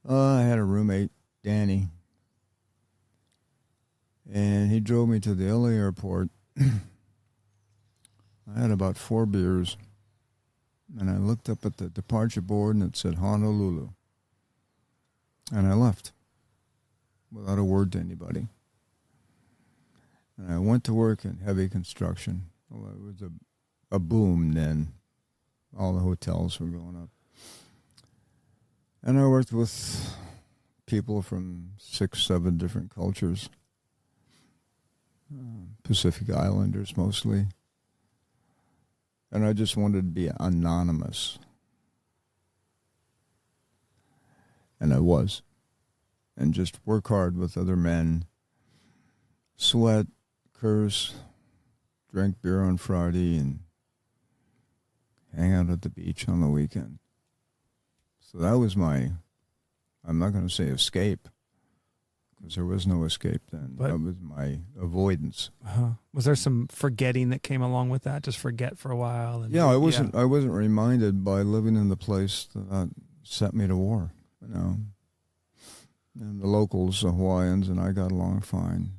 I had a roommate, Danny, and he drove me to the LA airport. I had about 4 beers, and I looked up at the departure board, and it said Honolulu. And I left without a word to anybody. And I went to work in heavy construction. Well, it was a boom then. All the hotels were going up. And I worked with people from 6, 7 different cultures. Pacific Islanders mostly. And I just wanted to be anonymous. And I was. And just work hard with other men. Sweat, curse, drink beer on Friday, and hang out at the beach on the weekend. So that was I'm not going to say escape, because there was no escape then. But that was my avoidance. Was there some forgetting that came along with that? Just forget for a while? And I wasn't reminded by living in the place that sent me to war, you know. And the locals, the Hawaiians, and I got along fine.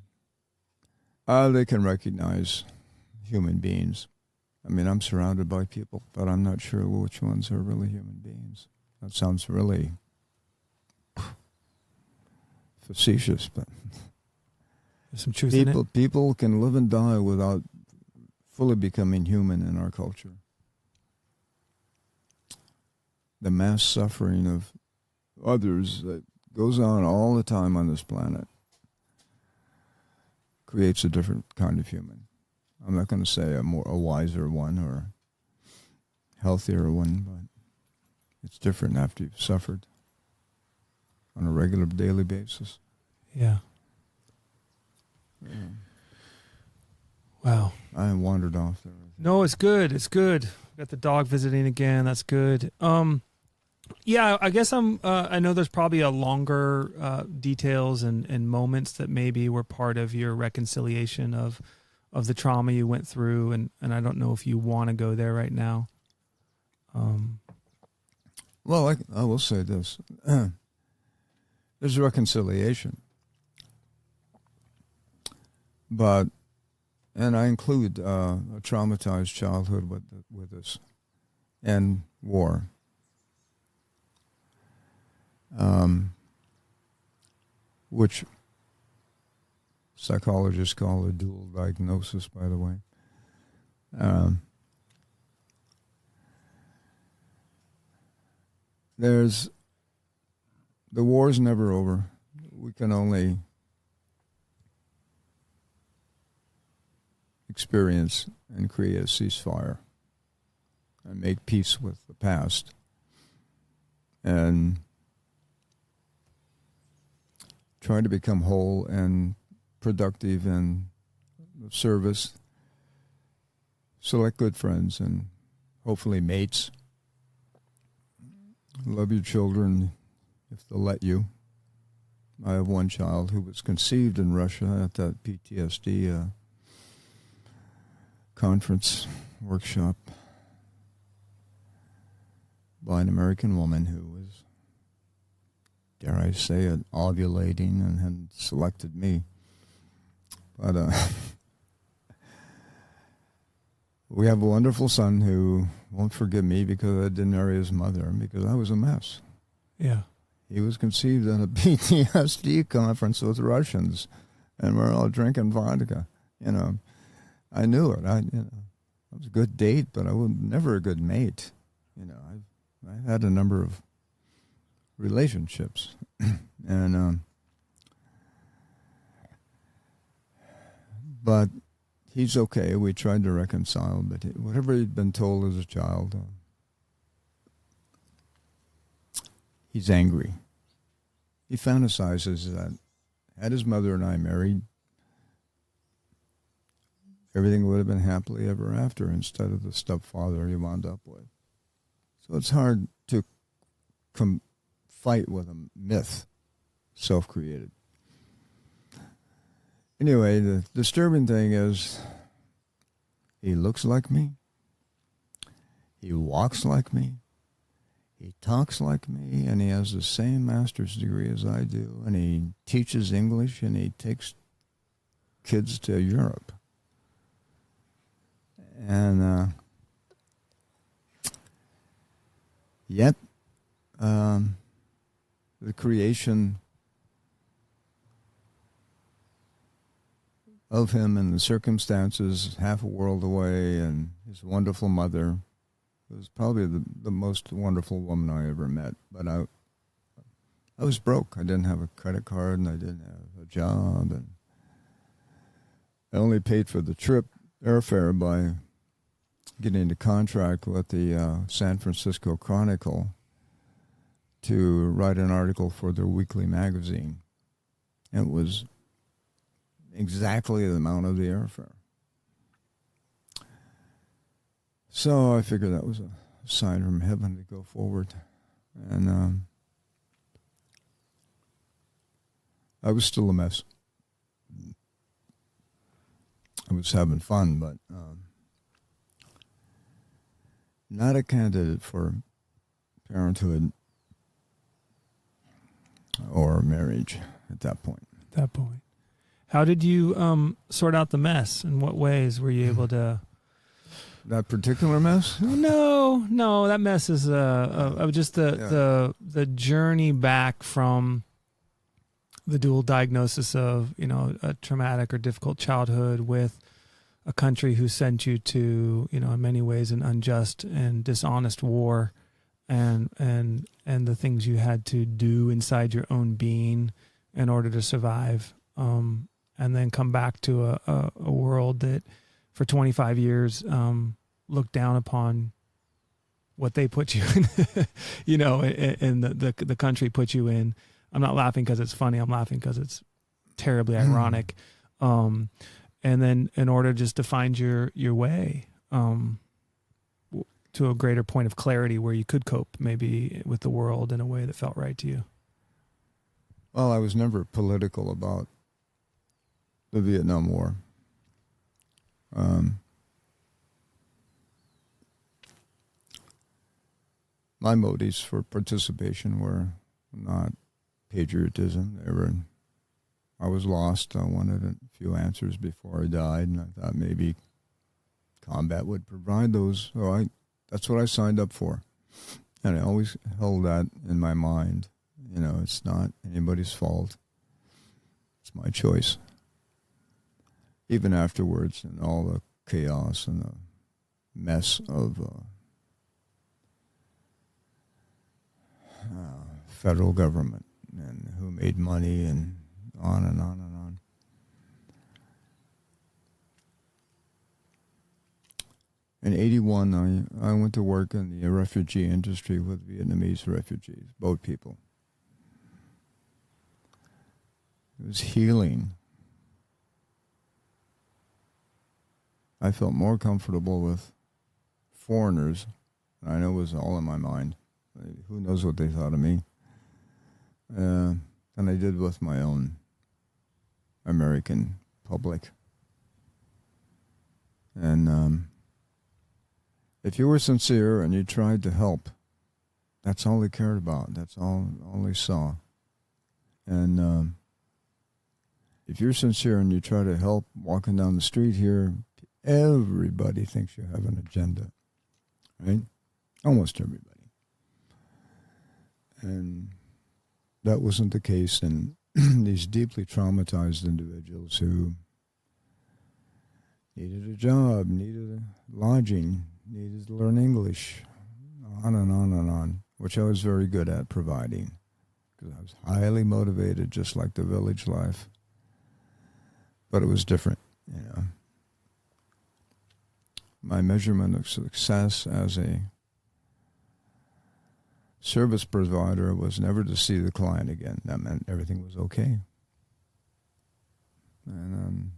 They can recognize human beings. I mean, I'm surrounded by people, but I'm not sure which ones are really human beings. That sounds really facetious, but there's some truth in it. People can live and die without fully becoming human in our culture. The mass suffering of others that goes on all the time on this planet creates a different kind of human. I'm not going to say a wiser one or healthier one, but it's different after you've suffered on a regular daily basis. Yeah. Wow. I wandered off there. No, it's good. It's good. Got the dog visiting again. That's good. Yeah, I guess I know there's probably a longer details and moments that maybe were part of your reconciliation of the trauma you went through, and I don't know if you want to go there right now. Well, I will say this. There's reconciliation. And I include a traumatized childhood with this, and war. Which psychologists call a dual diagnosis, by the way. The war's never over. We can only experience and create a ceasefire and make peace with the past and try to become whole and productive and of service. Select good friends and hopefully mates. Love your children if they'll let you. I have one child who was conceived in Russia at that PTSD conference workshop by an American woman who was, dare I say it, ovulating and had selected me. But we have a wonderful son who won't forgive me because I didn't marry his mother because I was a mess. Yeah. He was conceived at a PTSD conference with Russians, and we're all drinking vodka. I knew it. I was a good date, but I was never a good mate. I had a number of relationships, and but he's okay. We tried to reconcile, but whatever he'd been told as a child, he's angry. He fantasizes that had his mother and I married, everything would have been happily ever after instead of the stepfather he wound up with. So it's hard to fight with a myth, self-created. Anyway, the disturbing thing is he looks like me, he walks like me, he talks like me, and he has the same master's degree as I do, and he teaches English, and he takes kids to Europe. And yet, the creation of him and the circumstances half a world away, and his wonderful mother was probably the most wonderful woman I ever met. But I was broke. I didn't have a credit card, and I didn't have a job, and I only paid for the trip airfare by getting into contract with the San Francisco Chronicle to write an article for their weekly magazine. It was exactly the amount of the airfare. So I figured that was a sign from heaven to go forward. And I was still a mess. I was having fun, but not a candidate for parenthood or marriage at that point. How did you sort out the mess? In what ways were you able to? That particular mess? No, that mess is just the journey back from the dual diagnosis of a traumatic or difficult childhood with a country who sent you to in many ways an unjust and dishonest war, and the things you had to do inside your own being in order to survive, and then come back to a world that for 25 years looked down upon what they put you in, and the country put you in. I'm not laughing because it's funny. I'm laughing because it's terribly ironic. And then in order just to find your way to a greater point of clarity where you could cope maybe with the world in a way that felt right to you. Well, I was never political about the Vietnam War. My motives for participation were not patriotism. I was lost. I wanted a few answers before I died, and I thought maybe combat would provide those. So that's what I signed up for. And I always held that in my mind. It's not anybody's fault. It's my choice. Even afterwards, and all the chaos and the mess of federal government and who made money and on and on and on. In 1981, I went to work in the refugee industry with Vietnamese refugees, boat people. It was healing. I felt more comfortable with foreigners. And I know it was all in my mind. Who knows what they thought of me. than I did with my own American public. And if you were sincere and you tried to help, that's all they cared about. That's all they saw. And if you're sincere and you try to help walking down the street here, everybody thinks you have an agenda, right? Almost everybody. And that wasn't the case in these deeply traumatized individuals who needed a job, needed a lodging, needed to learn English, on and on and on, which I was very good at providing because I was highly motivated, just like the village life. But it was different, you know. My measurement of success as a service provider was never to see the client again. That meant everything was okay. And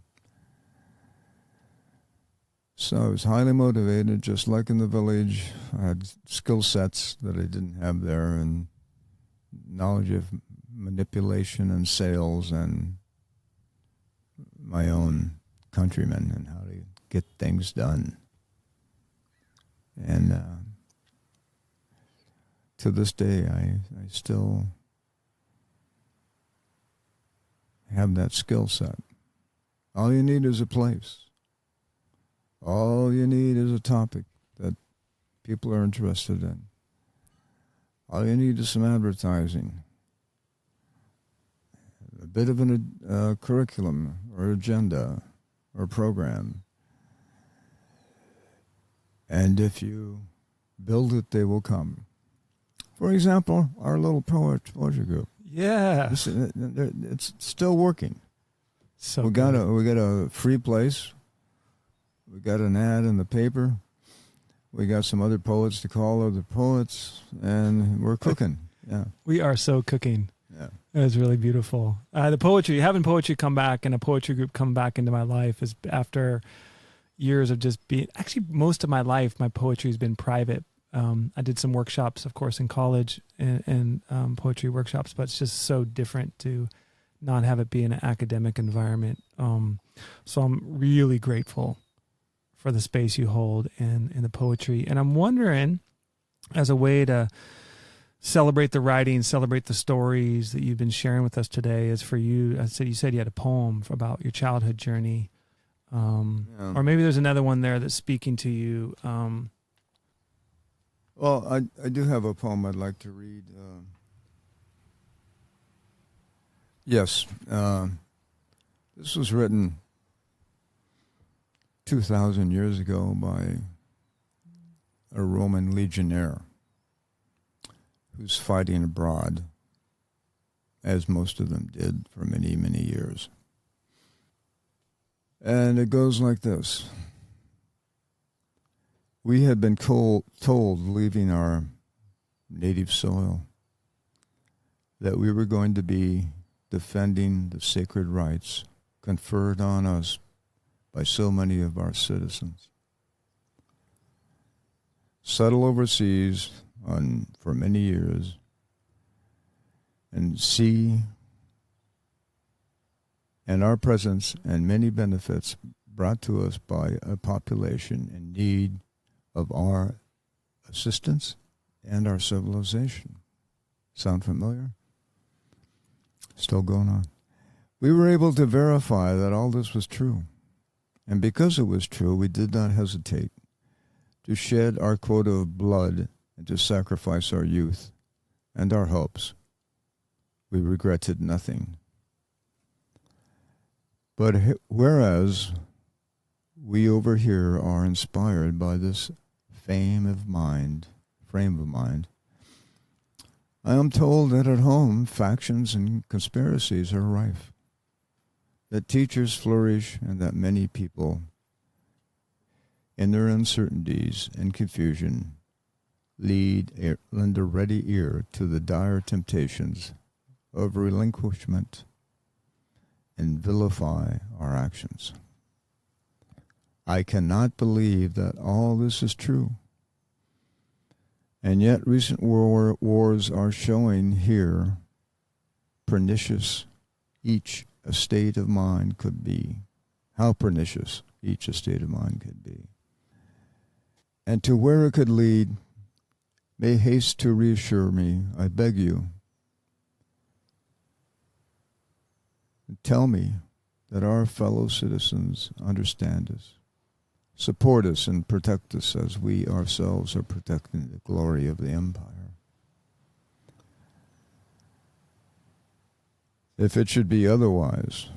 so I was highly motivated, just like in the village. I had skill sets that I didn't have there, and knowledge of manipulation and sales and my own countrymen and how to get things done. And to this day, I still have that skill set. All you need is a place. All you need is a topic that people are interested in. All you need is some advertising, a bit of a curriculum or agenda or program. And if you build it, they will come. For example, our little poetry group. Yeah. It's still working. So we got a free place. We got an ad in the paper. We got some other poets to call other poets, and we're cooking. Yeah, we are so cooking. Yeah, it was really having poetry come back and a poetry group come back into my life is after years of just being. Actually, most of my life, my poetry has been private. I did some workshops, of course, in college and poetry workshops, but it's just so different to not have it be in an academic environment. So I'm really grateful for the space you hold in the poetry. And I'm wondering, as a way to celebrate the writing, celebrate the stories that you've been sharing with us today, is for you, you said you had a poem about your childhood journey. Or maybe there's another one there that's speaking to you. Well, I do have a poem I'd like to read. Yes. This was written 2,000 years ago by a Roman legionnaire who's fighting abroad, as most of them did for many, many years. And it goes like this. We had been told, leaving our native soil, that we were going to be defending the sacred rights conferred on us by so many of our citizens. Settle overseas for many years and see and our presence and many benefits brought to us by a population in need of our assistance and our civilization. Sound familiar? Still going on. We were able to verify that all this was true. And because it was true, we did not hesitate to shed our quota of blood and to sacrifice our youth and our hopes. We regretted nothing. But whereas we over here are inspired by this frame of mind, I am told that at home factions and conspiracies are rife, that teachers flourish, and that many people, in their uncertainties and confusion, lend a ready ear to the dire temptations of relinquishment and vilify our actions. I cannot believe that all this is true. And yet recent wars are showing here pernicious each estate of mind could be. How pernicious each estate of mind could be. And to where it could lead, may haste to reassure me, I beg you. Tell me that our fellow citizens understand us, support us, and protect us as we ourselves are protecting the glory of the empire. If it should be otherwise,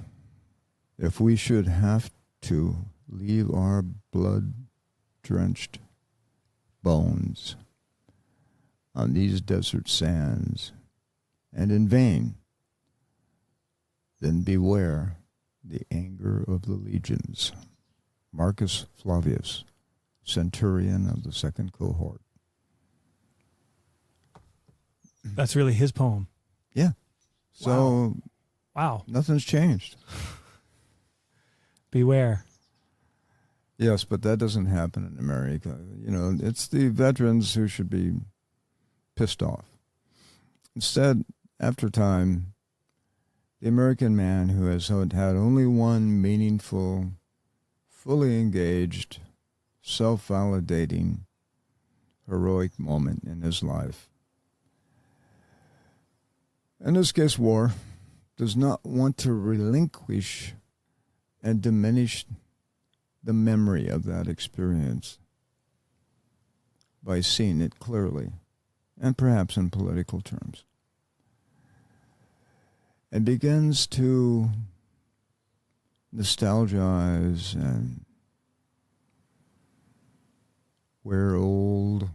if we should have to leave our blood-drenched bones on these desert sands, and in vain, then beware the anger of the legions. Marcus Flavius, centurion of the second cohort. That's really his poem. Yeah. So, Wow. Nothing's changed. Beware. Yes, but that doesn't happen in America. You know, it's the veterans who should be pissed off. Instead, after time, the American man who has had only one meaningful, fully engaged, self-validating, heroic moment in his life, in this case war, does not want to relinquish and diminish the memory of that experience by seeing it clearly, and perhaps in political terms, and begins to nostalgize and wear old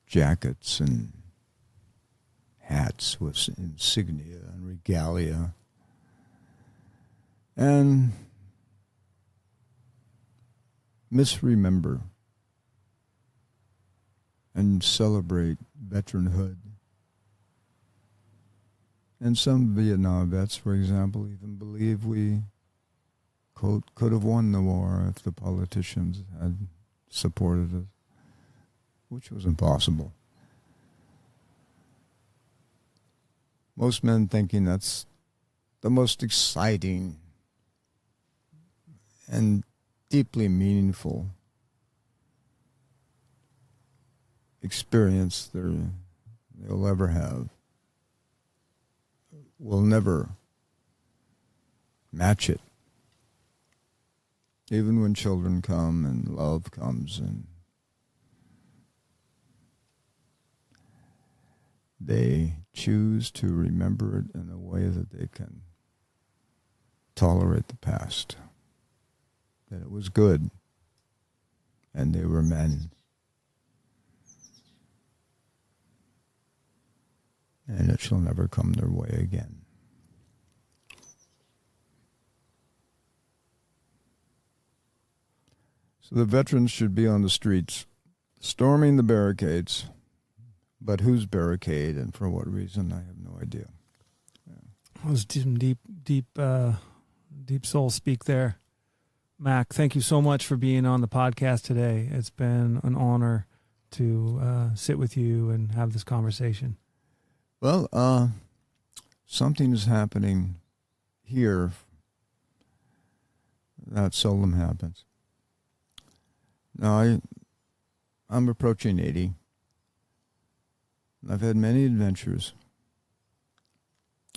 jackets and hats with insignia and regalia, and misremember and celebrate veteranhood. And some Vietnam vets, for example, even believe we, quote, could have won the war if the politicians had supported us, which was impossible. Most men thinking that's the most exciting and deeply meaningful experience they'll ever have, will never match it. Even when children come and love comes, and they choose to remember it in a way that they can tolerate the past, that it was good and they were men. And it shall never come their way again. So the veterans should be on the streets, storming the barricades. But whose barricade and for what reason, I have no idea. That was deep soul speak there. Mac, thank you so much for being on the podcast today. It's been an honor to sit with you and have this conversation. Well, something is happening here that seldom happens. Now, I'm approaching 80. I've had many adventures,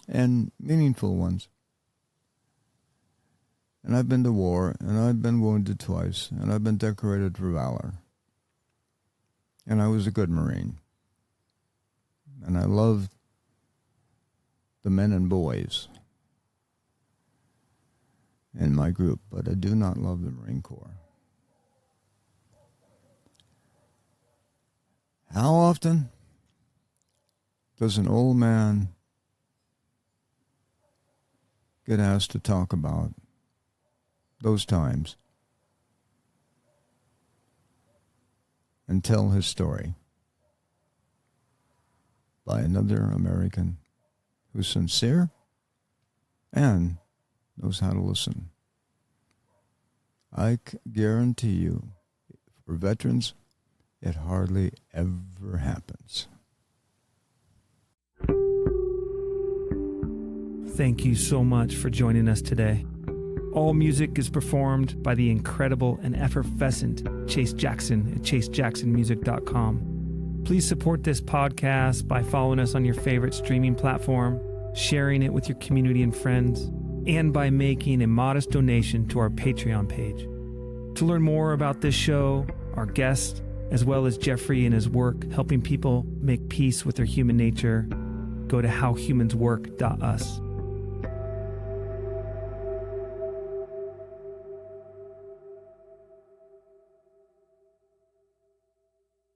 and meaningful ones. And I've been to war, and I've been wounded twice, and I've been decorated for valor. And I was a good Marine. And I loved the men and boys in my group, but I do not love the Marine Corps. How often does an old man get asked to talk about those times and tell his story by another American who's sincere and knows how to listen? I guarantee you, for veterans, it hardly ever happens. thank you so much for joining us today. All music is performed by the incredible and effervescent Chase Jackson at chasejacksonmusic.com. Please support this podcast by following us on your favorite streaming platform, sharing it with your community and friends, and by making a modest donation to our Patreon page. To learn more about this show, our guests, as well as Jeffrey and his work helping people make peace with their human nature, go to howhumanswork.us.